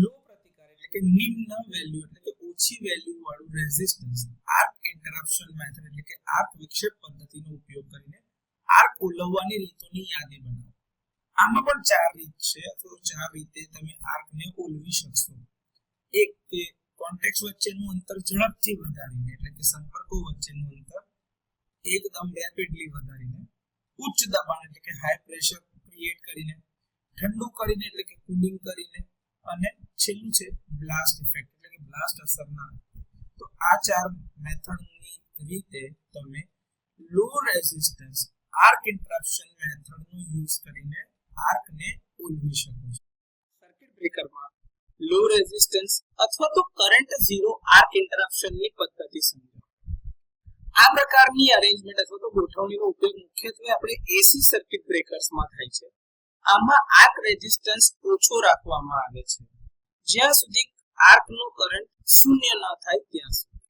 લો પ્રતિકાર એટલે કે નિમ્ન વેલ્યુ એટલે કે ઓછી વેલ્યુ વાળું રેઝિસ્ટન્સ આર્ક ઇન્ટરપ્શન મેથડ એટલે કે આર્ક વિક્ષેપ પદ્ધતિનો ઉપયોગ કરીને આર્ક ઓલવવાની રીતોની યાદી બનાવો. આમાં પણ ચાર રીત છે અથવા ચાર રીતે તમે આર્કને ઓલવી શકશો. એક કે કોન્ટેક્ટ વચ્ચેનું અંતર ઝડપથી વધારીને એટલે કે સંપર્કો વચ્ચેનું અંતર એકદમ રેપિડલી વધારીને, ઉચ્ચ દબાણ એટલે કે હાઈ પ્રેશર ક્રિએટ કરીને, ઠંડુ કરીને એટલે કે કુલિંગ કરીને, અને છેલ્લું છે બ્લાસ્ટ ઇફેક્ટ એટલે કે બ્લાસ્ટ અસરના. તો આ ચાર મેથડની રીતે તમે લો રેઝિસ્ટન્સ આર્ક ઇન્ટરપ્શન મેથડનો યુઝ કરીને આર્કને ઓલવી શકો છો. સર્કિટ બ્રેકરમાં લો રેઝિસ્ટન્સ અથવા તો કરંટ ઝીરો આર્ક ઇન્ટરપ્શનની પદ્ધતિ સમજો. આ પ્રકારની અરેન્જમેન્ટ અથવા તો ગોઠવણીનો ઉપયોગ મુખ્યત્વે આપણે એસી સર્કિટ બ્રેકર્સમાં થાય છે. આમાં આર્ક રેઝિસ્ટન્સ ઓછો રાખવામાં આવે છે જ્યાં સુધી આર્કનો કરંટ શૂન્ય ન થાય ત્યાં સુધી,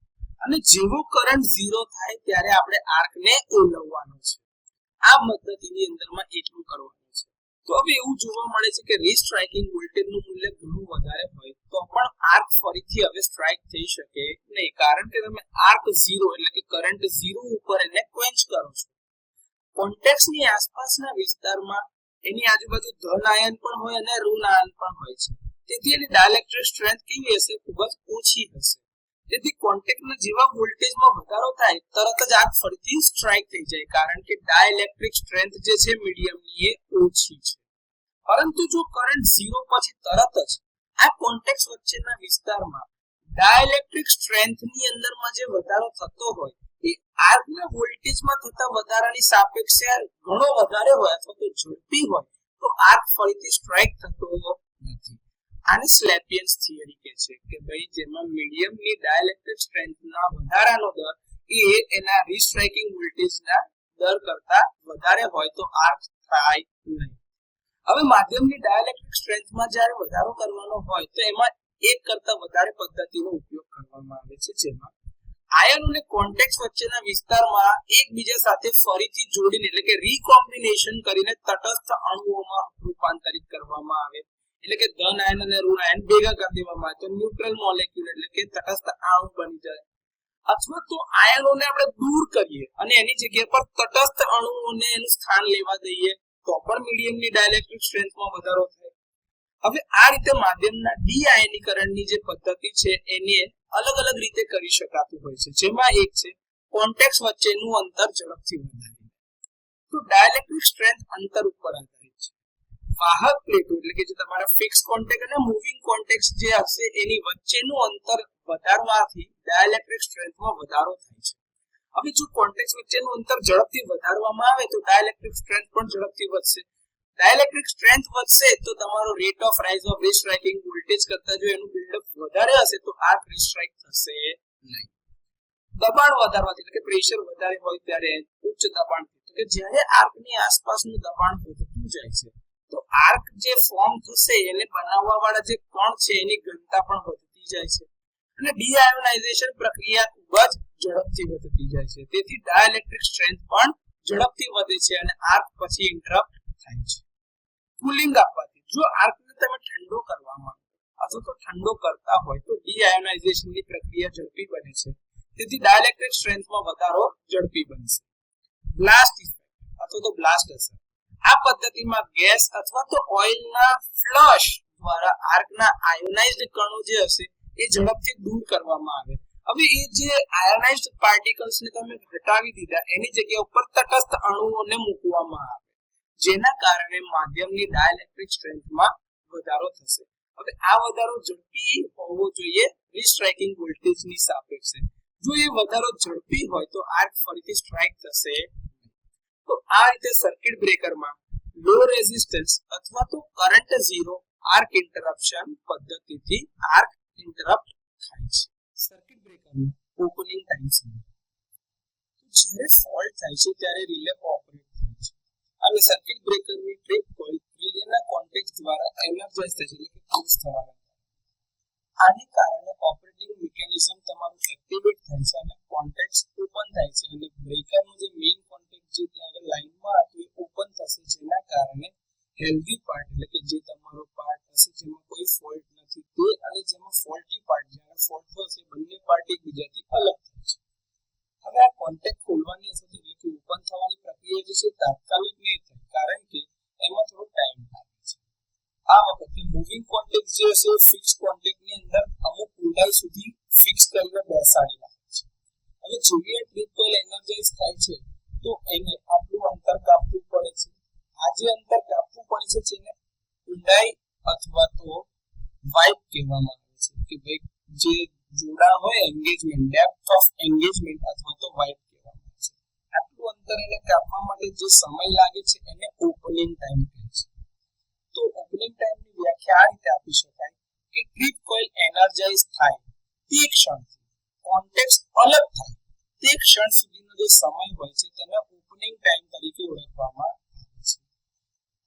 અને જેવો કરંટ ઝીરો થાય ત્યારે આપણે આર્કને ઓલવવાનો છે. આ પદ્ધતિની અંદરમાં એટલું કરવાનું છે. તો હવે એવું જોવા મળે છે કે રીસ્ટ્રાઇકિંગ વોલ્ટેજનું મૂલ્ય ઘણું વધારે હોય તો પણ આર્ક ફરીથી હવે સ્ટ્રાઇક થઈ શકે નહીં, કારણ કે તમે આર્ક ઝીરો એટલે કે કરંટ ઝીરો ઉપર એને ક્વેન્ચ કરો છો. કોન્ટેક્ટની આસપાસના વિસ્તારમાં એની આજુબાજુ ધન આયન પણ હોય અને ઋણ આયન પણ હોય છે, તેથી એની ડાઇલેક્ટ્રિક સ્ટ્રેન્થ કેવી હશે? ખૂબ જ ઓછી હશે. તેથી કોન્ટેક્ટના જેવા વોલ્ટેજમાં વધારો થાય તરત જ આર્ક ફરીથી સ્ટ્રાઇક થઈ જાય, કારણ કે ડાઇલેક્ટ્રિક સ્ટ્રેન્થ જે છે મીડિયમની એ ઓછી છે. પરંતુ જો કરંટ ઝીરો પછી તરત જ આ કોન્ટેક્ટ વચ્ચેના વિસ્તારમાં ડાઇલેક્ટ્રિક સ્ટ્રેન્થની અંદરમાં જે વધારો થતો હોય એ આર્કના વોલ્ટેજમાં થતા વધારાની સાપેક્ષે ઘણો વધારે હોય અથવા તો ઝડપી હોય તો આર્ક ફરીથી સ્ટ્રાઇક થતો નથી. આને સ્લેપિયન્સ થિયરી કહે છે કે ભાઈ જેમાં મીડિયમની ડાઇલેક્ટ્રિક સ્ટ્રેન્થના વધારાનો દર એ એના રીસ્ટ્રાઇકિંગ વોલ્ટેજના દર કરતા વધારે હોય તો આર્ક થાય નહીં. હવે માધ્યમની ડાઇલેક્ટ્રિક સ્ટ્રેન્થમાં જ્યારે વધારો કરવાનો હોય તો એમાં એક કરતા વધારે પદ્ધતિનો ઉપયોગ કરવામાં આવે છે, જેમાં આયન અને કોન્ટેક્ટ વચ્ચેના વિસ્તારમાં એકબીજા સાથે ફરીથી જોડીને એટલે કે રીકોમ્બિનેશન કરીને તટસ્થ અણુઓમાં રૂપાંતરિત કરવામાં આવે. એટલે કે ધન આયન અને ઋણ આયન ભેગા કરી દેવામાં આવે તો ન્યુટ્રલ મોલેક્યુલ એટલે કે તટસ્થ અણુ બની જાય. અથવા તો આયનોને આપણે દૂર કરીએ અને એની જગ્યા પર તટસ્થ અણુઓને એનું સ્થાન લેવા દઈએ તો પણ મીડિયમની ડાઇલેક્ટ્રિક સ્ટ્રેન્થમાં વધારો થાય. હવે આ રીતે માધ્યમના ડી આયનીકરણની જે પદ્ધતિ છે એને અલગ અલગ રીતે કરી શકાતું હોય છે, જેમાં એક છે કોન્ટેક્ટ વચ્ચેનું અંતર ઝડપથી વધારીને. તો ડાઇલેક્ટ્રિક સ્ટ્રેન્થ અંતર ઉપર આધારિત છે. વાહક પ્લેટો એટલે કે જે તમારા ફિક્સ કોન્ટેક્ટ અને મૂવિંગ કોન્ટેક્ટ જે હશે એની વચ્ચેનું અંતર વધારવાથી ડાઇલેક્ટ્રિક સ્ટ્રેન્થમાં વધારો થાય છે. હવે જો કોન્ટેક્ટ વચ્ચેનું અંતર ઝડપથી વધારવામાં આવે તો ડાઇલેક્ટ્રિક સ્ટ્રેન્થ પણ ઝડપથી વધશે. ડાઇલેક્ટ્રિક સ્ટ્રેન્થ વધશે તો તમારો rate of rise of restriking voltage કરતા જો એનું બિલ્ડઅપ વધારે હશે તો આર્ક રીસ્ટ્રાઇક થશે નહીં. દબાણ વધારવાથી એટલે કે પ્રેશર વધારે હોય ત્યારે ઉચ્ચ દબાણ કે જ્યારે આર્કની આસપાસનું દબાણ વધતું જાય છે તો આર્ક જે ફોર્મ થશે એને બનાવવા વાળા જે કણ છે એની ઘનતા પણ વધતી જાય છે અને ડીઆયોનાઇઝેશન પ્રક્રિયા ખૂબ જ ઝડપથી વધતી જાય છે. તેથી ડાઇલેક્ટ્રિક સ્ટ્રેન્થ પણ ઝડપથી વધે છે અને આર્ક પછી ઇન્ટરપ્ટ થાય છે. કુલિંગ આપવાથી જો આર્કને તમે ઠંડો કરવા માંગો અથવા તો ઠંડો કરતા હોય તો ડીઆયોનાઇઝેશનની પ્રક્રિયા ઝડપી બને છે, તેથી ડાઇલેક્ટ્રિક સ્ટ્રેન્થમાં વધારો ઝડપી બનશે. બ્લાસ્ટ ઇફેક્ટ અથવા તો બ્લાસ્ટ અસર આ પદ્ધતિમાં ગેસ અથવા તો ઓઇલના ફ્લશ દ્વારા આર્કના આયોનાઇઝ્ડ કણો જે હશે એ ઝડપથી દૂર કરવામાં આવે. હવે એ જે આયોનાઇઝ્ડ પાર્ટિકલ્સને તમે હટાવી દીધા એની જગ્યા ઉપર તટસ્થ અણુઓને મૂકવામાં આવે, જેના કારણે માધ્યમની ડાઇલેક્ટ્રિક સ્ટ્રેન્થમાં વધારો થશે. હવે આ વધારો ઝડપી હોવો જોઈએ રીસ્ટ્રાઇકિંગ વોલ્ટેજની સાપેક્ષે. જો એ વધારો ઝડપી હોય તો આર્ક ફરીથી સ્ટ્રાઇક થશે. તો આ રીતે સર્કિટ બ્રેકરમાં લો રેઝિસ્ટન્સ અથવા તો કરંટ ઝીરો આર્ક ઇન્ટરપ્શન પદ્ધતિથી આર્ક ઇન્ટરપ્ટ થાય છે. સર્કિટ બ્રેકરનો ઓપનિંગ ટાઈમ સમજો. જ્યારે ફોલ્ટ થાય છે ત્યારે રિલે ઓપરેટ થાય છે અને સર્કિટ બ્રેકરની ટ્રીપ કોઇલ રિલેના કોન્ટેક્ટ દ્વારા એનર્જાઇઝ થાય છે એટલે કે ક્લોઝ થવા લાગે. આને કારણે ઓપરેટિંગ મિકેનિઝમ તમારું એક્ટિવેટ થાય છે અને કોન્ટેક્ટ ઓપન થાય છે અને બ્રેકરનો જે મેઇન કોન્ટેક્ટ જે ત્યાં આગળ લાઇનમાં હતું એ ઓપન થશે, જેના કારણે હેલ્ધી પાર્ટ એટલે કે જે તમારો પાર્ટ હશે જેમાં કોઈ ફોલ્ટ નથી પાર્ટથી તે અને જેમાં ફોલ્ટી પાર્ટ જ્યારે ફોલ્ટ થશે બંને પાર્ટ એકબીજાથી અલગ થાય છે. હવે આ કોન્ટેક્ટ ખોલવાની એટલે કે ઓપન થવાની પ્રક્રિયા જે છે તાત્કાલિક નહીં થાય કારણ કે એમાં થોડો ટાઈમ લાગે છે. આ વખતે મૂવિંગ કોન્ટેક્ટ જે છે ફિક્સ કોન્ટેક્ટની અંદર અમુક ઊંડાઈ સુધી ફિક્સ કરીને બેસાડી રાખે છે. હવે જેવી આ ટ્રીપ કોઇલ એનર્જાઇઝ થાય છે તો એને આટલું અંતર કાપવું પડે છે. આ જે અંતર કાપવું પડે છે જેને ઊંડાઈ અથવા તો વાઇપ કહેવામાં આવે છે કે ભાઈ જે જોડાણ હોય એન્ગેજમેન્ટ ડેપ્થ ઓફ એન્ગેજમેન્ટ અથવા તો વાઇપ કહેવામાં આવે છે. આટલું અંતર એને કાપવા માટે જે સમય લાગે છે એને ઓપનિંગ ટાઈમ કહે છે. તો ઓપનિંગ ટાઈમની વ્યાખ્યા આ રીતે આપી શકાય કે ટ્રીપ કોઇલ એનર્જાઇઝ થાય તે ક્ષણથી કોન્ટેક્ટ અલગ થાય તે ક્ષણ સુધીનો જે સમય હોય છે તેને ઓપનિંગ ટાઈમ તરીકે ઓળખવામાં આવે છે.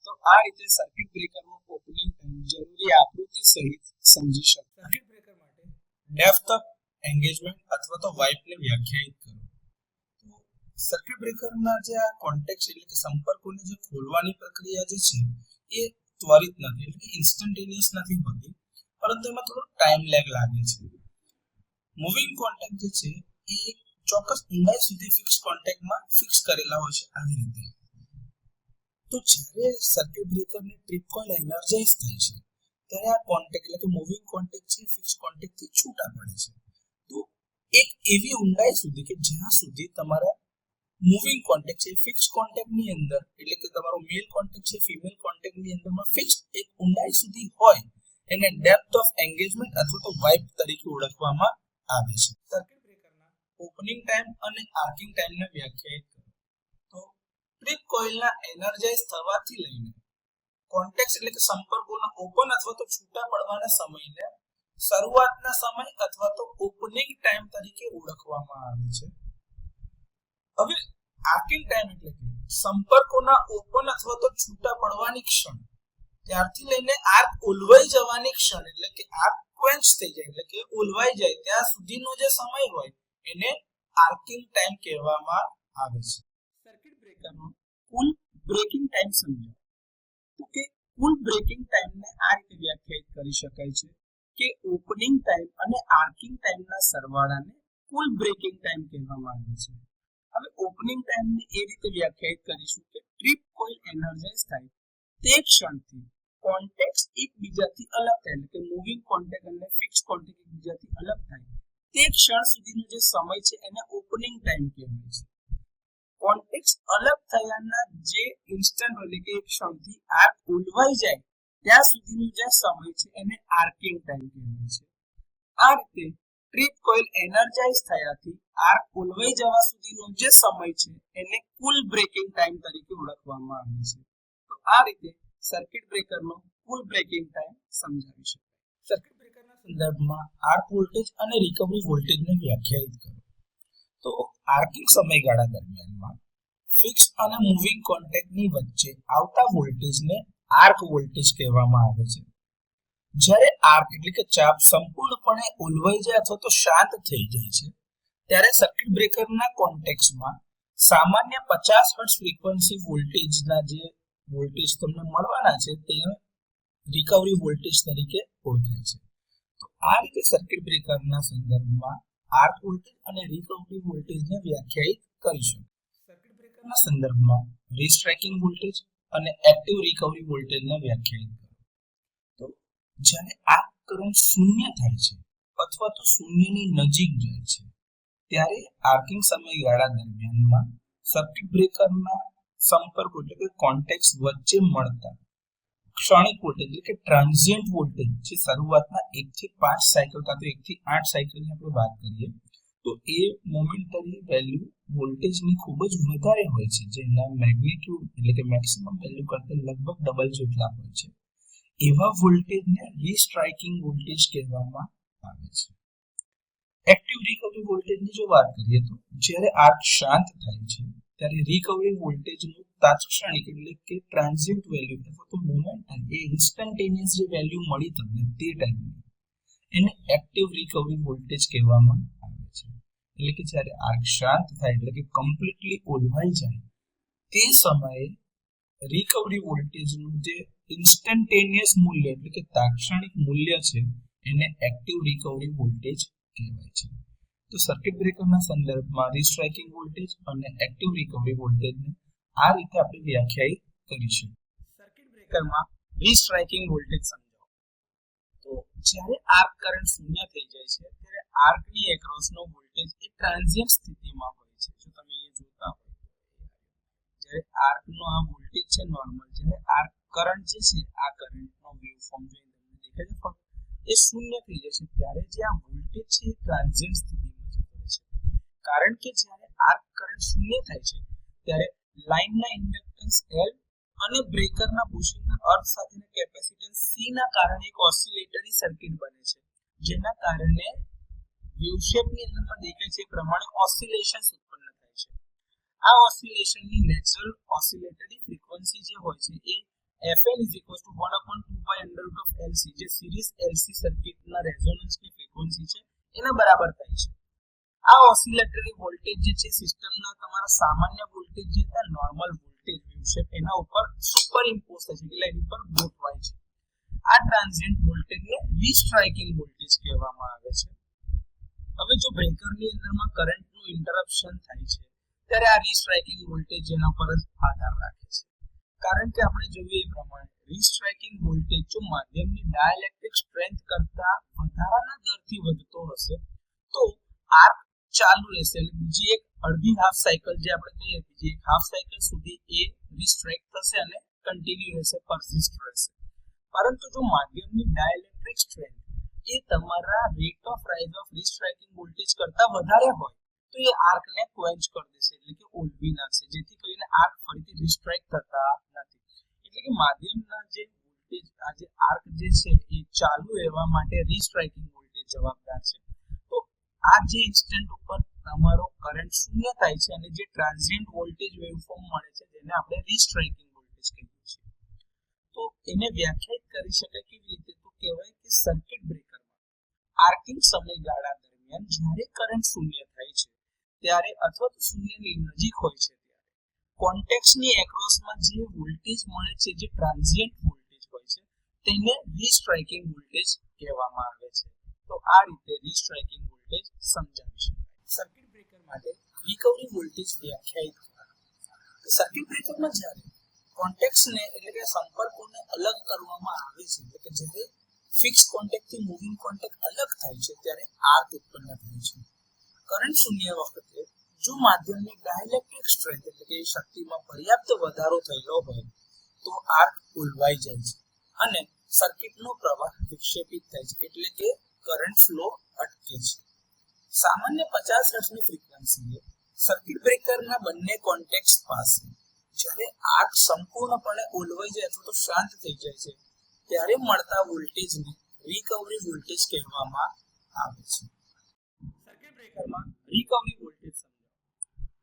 તો આ રીતે સર્કિટ બ્રેકરનો ઓપનિંગ ટાઈમ જરૂરી આકૃતિ સહિત સમજી શકાય. સર્કિટ બ્રેકર માટે ડેપ્થ ઓફ એન્ગેજમેન્ટ અથવા તો વાઇપને વ્યાખ્યાયિત કરો. તો સર્કિટ બ્રેકરના જે આ કોન્ટેક્ટ એટલે કે સંપર્કોને જે ખોલવાની પ્રક્રિયા જે છે એ ત્વરિત નથી એટલે કે ઇન્સ્ટન્ટેનિયસ નથી હોતી પરંતુ એમાં થોડો ટાઈમ લેગ લાગે છે. મૂવિંગ કોન્ટેક્ટ જે છે એ ચોક્કસ ઊંડાઈ સુધી ફિક્સ કોન્ટેક્ટમાં ફિક્સ કરેલા હોય છે આવી રીતે. તો જ્યારે સર્કિટ બ્રેકરની ટ્રીપ કોઇલ એનર્જાઇઝ થાય છે ત્યારે આ કોન્ટેક્ટ એટલે કે મૂવિંગ કોન્ટેક્ટ છે ફિક્સ કોન્ટેક્ટથી છૂટા પડે છે. તો એક એવી ઊંડાઈ સુધી કે જ્યાં સુધી તમારા મૂવિંગ કોન્ટેક્ટ છે ફિક્સ કોન્ટેક્ટની અંદર એટલે કે તમારો મેલ કોન્ટેક્ટ છે ફિમેલ કોન્ટેક્ટની અંદરમાં ફિક્સ એક ઊંડાઈ સુધી હોય એને ડેપ્થ ઓફ એન્ગેજમેન્ટ અથવા તો વાઇપ તરીકે ઓળખવામાં આવે છે. સર્કિટ બ્રેકરના ઓપનિંગ ટાઈમ અને આર્કિંગ ટાઈમને વ્યાખ્યાયિત કરો. તો ટ્રીપ કોઇલના એનર્જાઇઝ થવાથી લઈને કોન્ટેક્ટ એટલે કે સંપર્કોના ઓપન અથવા તો છૂટા પડવાના સમયને શરૂઆતના સમય અથવા તો ઓપનિંગ ટાઈમ તરીકે ઓળખવામાં આવે છે. હવે આર્કિંગ ટાઈમ એટલે કે સંપર્કોના ઓપન અથવા તો છૂટા પડવાની ક્ષણ ત્યારથી લઈને આર્ક ઓલવાઈ જવાની ક્ષણ એટલે કે આર્ક ક્વેન્ચ થઈ જાય એટલે કે ઓલવાઈ જાય ત્યાં સુધીનો જે સમય હોય એને આર્કિંગ ટાઈમ કહેવામાં આવે છે. સર્કિટ બ્રેકરનો કુલ બ્રેકિંગ ટાઈમ સમજો. તો કે કુલ બ્રેકિંગ ટાઈમને આ રીતે વ્યાખ્યાયિત કરી શકાય છે કે ઓપનિંગ ટાઈમ અને આર્કિંગ ટાઈમના સરવાળાને કુલ બ્રેકિંગ ટાઈમ કહેવામાં આવે છે. હવે ઓપનિંગ ટાઈમને એ રીતે વ્યાખ્યાયિત કરીશું કે ટ્રીપ કોઇલ એનર્જાઇઝ થાય તે ક્ષણથી કોન્ટેક્ટ એકબીજાથી અલગ થાય એટલે કે મૂવિંગ કોન્ટેક્ટ અને ફિક્સ કોન્ટેક્ટ એકબીજાથી અલગ થાય તે ક્ષણ સુધીનો જે સમય છે એને ઓપનિંગ ટાઈમ કહેવાય છે. કોન્ટેક્ટ અલગ થયાના જે ઇન્સ્ટન્ટ એટલે કે ક્ષણથી આર્ક ઓલવાઈ જાય ત્યાં સુધીનો જે સમય છે એને આર્કિંગ ટાઈમ કહેવાય છે. આ રીતે ટ્રીપ કોઇલ એનર્જાઇઝ થયાથી આર્ક ઓલવાઈ જવા સુધીનો જે સમય છે એને કુલ બ્રેકિંગ ટાઈમ તરીકે ઓળખવામાં આવે છે. તો આ રીતે સર્કિટ બ્રેકરનો કુલ બ્રેકિંગ ટાઈમ સમજાવી શકાય. સર્કિટ બ્રેકરના સંદર્ભમાં આર્ક વોલ્ટેજ અને રિકવરી વોલ્ટેજને વ્યાખ્યાયિત કરો. તો આર્કિંગ સમયગાળા દરમિયાનમાં ફિક્સ અને મૂવિંગ કોન્ટેક્ટની વચ્ચે આવતા વોલ્ટેજને આર્ક વોલ્ટેજ કહેવામાં આવે છે. જ્યારે આર્ક એટલે કે ચાપ સંપૂર્ણપણે ઓલવાઈ જાય અથવા તો શાંત થઈ જાય છે ત્યારે સર્કિટ બ્રેકરના કોન્ટેક્ટમાં સામાન્ય 50 હર્ટ્ઝ ફ્રીક્વન્સી વોલ્ટેજના જે વોલ્ટેજ તમને મળવાના છે તે રિકવરી વોલ્ટેજ તરીકે ઓળખાય છે. તો આ રીતે સર્કિટ બ્રેકરના સંદર્ભમાં આર્ક વોલ્ટેજ અને રિકવરી વોલ્ટેજને વ્યાખ્યાયિત કરીશું. સર્કિટ બ્રેકરના સંદર્ભમાં રીસ્ટ્રાઇકિંગ વોલ્ટેજ અને એક્ટિવ રિકવરી વોલ્ટેજને વ્યાખ્યાયિત કરો. તો જ્યારે આ કરંટ શૂન્ય થાય છે અથવા તો શૂન્યની નજીક જાય છે ત્યારે આર્કિંગ સમયગાળા દરમિયાનમાં સર્કિટ બ્રેકરના સંપર્કો એટલે કે કોન્ટેક્ટ વચ્ચે મળતા ક્ષણિક વોલ્ટેજ એટલે કે ટ્રાન્ઝિયન્ટ વોલ્ટેજ જે શરૂઆતના 1 થી 5 સાયકલ કાં તો 1 થી 8 સાયકલની આપણે વાત કરીએ તો એ મોમેન્ટરી વેલ્યુ વોલ્ટેજની ખૂબ જ વધારે હોય છે જેના મેગ્નીટ્યુડ એટલે કે મેક્સિમમ વેલ્યુ કરતાં લગભગ ડબલ જેટલા હોય છે. એવા વોલ્ટેજને રીસ્ટ્રાઇકિંગ વોલ્ટેજ કહેવામાં આવે છે. એક્ટિવ રિકવરી વોલ્ટેજની જો વાત કરીએ તો જ્યારે આર્ક શાંત થાય છે ત્યારે રિકવરી વોલ્ટેજનું તાત્ક્ષણિક એટલે કે ટ્રાન્ઝિયન્ટ વેલ્યુ અથવા તો મોમેન્ટમ એ ઇન્સ્ટન્ટેનિયસ જે વેલ્યુ મળી તમને તે ટાઈમે એને એક્ટિવ રિકવરી વોલ્ટેજ કહેવામાં આવે છે. એટલે કે જ્યારે આર્ક શાંત થાય એટલે કે કમ્પ્લીટલી ઓલવાઈ જાય તે સમયે રિકવરી વોલ્ટેજનું જે ઇન્સ્ટન્ટેનિયસ મૂલ્ય એટલે કે તાત્ક્ષણિક મૂલ્ય છે એને એક્ટિવ રિકવરી વોલ્ટેજ કહેવાય છે. તો સર્કિટ બ્રેકરના સંદર્ભમાં રીસ્ટ્રાઇકિંગ વોલ્ટેજ અને એક્ટિવ રિકવરી વોલ્ટેજને આ રીતે આપણે વ્યાખ્યાયિત કરીશું. સર્કિટ બ્રેકરમાં રીસ્ટ્રાઇકિંગ વોલ્ટેજ સમજાવો. તો જ્યારે આર્ક કરંટ શૂન્ય થઈ જાય છે ત્યારે આર્કની એક્રોસનો વોલ્ટેજ એ ટ્રાન્ઝિયન્ટ સ્થિતિમાં હોય છે. જો તમે અહીંયા જોતા હોય જ્યારે આર્કનો આ વોલ્ટેજ છે નોર્મલ, જ્યારે આર્ક કરંટ જે છે આ કરંટનો વેવફોર્મ જોઈને તમને દેખાય છે પણ એ શૂન્ય થઈ જશે ત્યારે જે આ વોલ્ટેજ છે એ ટ્રાન્ઝિયન્ટ સ્થિતિમાં જતો રહે છે. કારણ કે જ્યારે આર્ક કરંટ શૂન્ય થાય છે ત્યારે લાઇનના ઇન્ડક્ટન્સ L અને બ્રેકરના બુશિંગના અર્થ સાથેના કેપેસિટન્સ C ના કારણે એક ઓસિલેટરી સર્કિટ બને છે, જેના કારણે વેવ શેપની અંદરમાં દેખાય છે એ પ્રમાણે ઓસિલેશન્સ ઉત્પન્ન થાય છે. આ ઓસિલેશનની નેચરલ ઓસિલેટરી ફ્રીક્વન્સી જે હોય છે એ Fn = 1/2π√LC જે સિરીઝ LC સર્કિટના રેઝોનન્સની ફ્રીક્વન્સી છે એના બરાબર થાય છે. આ ઓસિલેટરી વોલ્ટેજ જે છે સિસ્ટમના તમારા સામાન્ય વોલ્ટેજ જે હતા નોર્મલ વોલ્ટેજ વેવ શેપ એના ઉપર સુપરઇમ્પોઝ થાય છે એટલે એની પર ગોઠવાય છે. આ ટ્રાન્ઝિયન્ટ વોલ્ટેજને રીસ્ટ્રાઇકિંગ વોલ્ટેજ કહેવામાં આવે છે. હવે જો બ્રેકરની અંદરમાં કરંટનું ઇન્ટરપ્શન થાય છે ત્યારે આ રીસ્ટ્રાઇકિંગ વોલ્ટેજ એના પર જ આધાર રાખે છે. કારણ કે આપણે જોઈએ એ પ્રમાણે રીસ્ટ્રાઇકિંગ વોલ્ટેજ જો માધ્યમની ડાઇલેક્ટ્રિક સ્ટ્રેન્થ કરતા વધારાના દરથી વધતો હશે તો આર્ક ચાલુ રહેશે અને બીજી એક અડધી હાફ સાયકલ જે આપણે કહીએ બીજી એક હાફ સાયકલ સુધી એ રીસ્ટ્રાઇક થશે અને કન્ટિન્યુ રહેશે, પરસિસ્ટ રહેશે. પરંતુ જો માધ્યમની ડાઇલેક્ટ્રિક સ્ટ્રેન્થ એ તમારા rate of rise of restriking voltage કરતા વધારે હોય તો એ આર્કને ક્વેન્ચ કરી દેશે એટલે કે ઓલવી નાખશે, જેથી કરીને આર્ક ફરીથી રીસ્ટ્રાઇક થતા નથી. એટલે કે માધ્યમના જે વોલ્ટેજ આ જે આર્ક જે છે એ ચાલુ રહેવા માટે રીસ્ટ્રાઇકિંગ વોલ્ટેજ જવાબદાર છે. તો આ જે ઇન્સ્ટન્ટ ઉપર તમારો કરંટ શૂન્ય થાય છે અને જે ટ્રાન્ઝિયન્ટ વોલ્ટેજ વેવફોર્મ મળે છે જેને આપણે રીસ્ટ્રાઇકિંગ વોલ્ટેજ કહીએ છીએ. તો એને વ્યાખ્યાયિત કરી શકાય કેવી રીતે? તો કહેવાય કે સર્કિટ બ્રેકરમાં આર્કિંગ સમયગાળા દરમિયાન જ્યારે કરંટ શૂન્ય થાય છે ત્યારે અથવા તો શૂન્યની નજીક હોય છે ત્યારે કોન્ટેક્સની એક્રોસમાં જે વોલ્ટેજ મળે છે જે ટ્રાન્ઝિયન્ટ વોલ્ટેજ હોય છે તેને રીસ્ટ્રાઇકિંગ વોલ્ટેજ કહેવામાં આવે છે. તો આ રીતે રીસ્ટ્રાઇકિંગ વોલ્ટેજ સમજાવી શકાય. સર્કિટ બ્રેકર માટે રિકવરી વોલ્ટેજ વ્યાખ્યાયિત કરો. સર્કિટ બ્રેકરમાં જ્યારે કોન્ટેક્સને એટલે કે સંપર્કોને અલગ કરવામાં આવે છે એટલે કે જ્યારે ફિક્સ કોન્ટેક્ટથી મૂવિંગ કોન્ટેક્ટ અલગ થાય છે ત્યારે આર્ક ઉત્પન્ન થાય છે. કરંટ શૂન્ય વખતે જો માધ્યમની ડાઇલેક્ટ્રિક સ્ટ્રેન્થ એટલે કે શક્તિમાં પર્યાપ્ત વધારો થયેલો હોય તો આર્ક ઓલવાઈ જાય છે અને સર્કિટનો પ્રવાહ વિક્ષેપિત થાય છે એટલે કે કરંટ ફ્લો અટકે છે. સામાન્ય 50 હર્ટ્ઝની ફ્રીક્વન્સીએ સર્કિટ બ્રેકરના બંને કોન્ટેક્ટ્સ પાસે જ્યારે આર્ક સંપૂર્ણપણે ઓલવાઈ જાય અથવા તો શાંત થઈ જાય છે ત્યારે મળતા વોલ્ટેજને રિકવરી વોલ્ટેજ કહેવામાં આવે છે. સર્કિટ બ્રેકરમાં રિકવરી વોલ્ટેજ સમજાવો.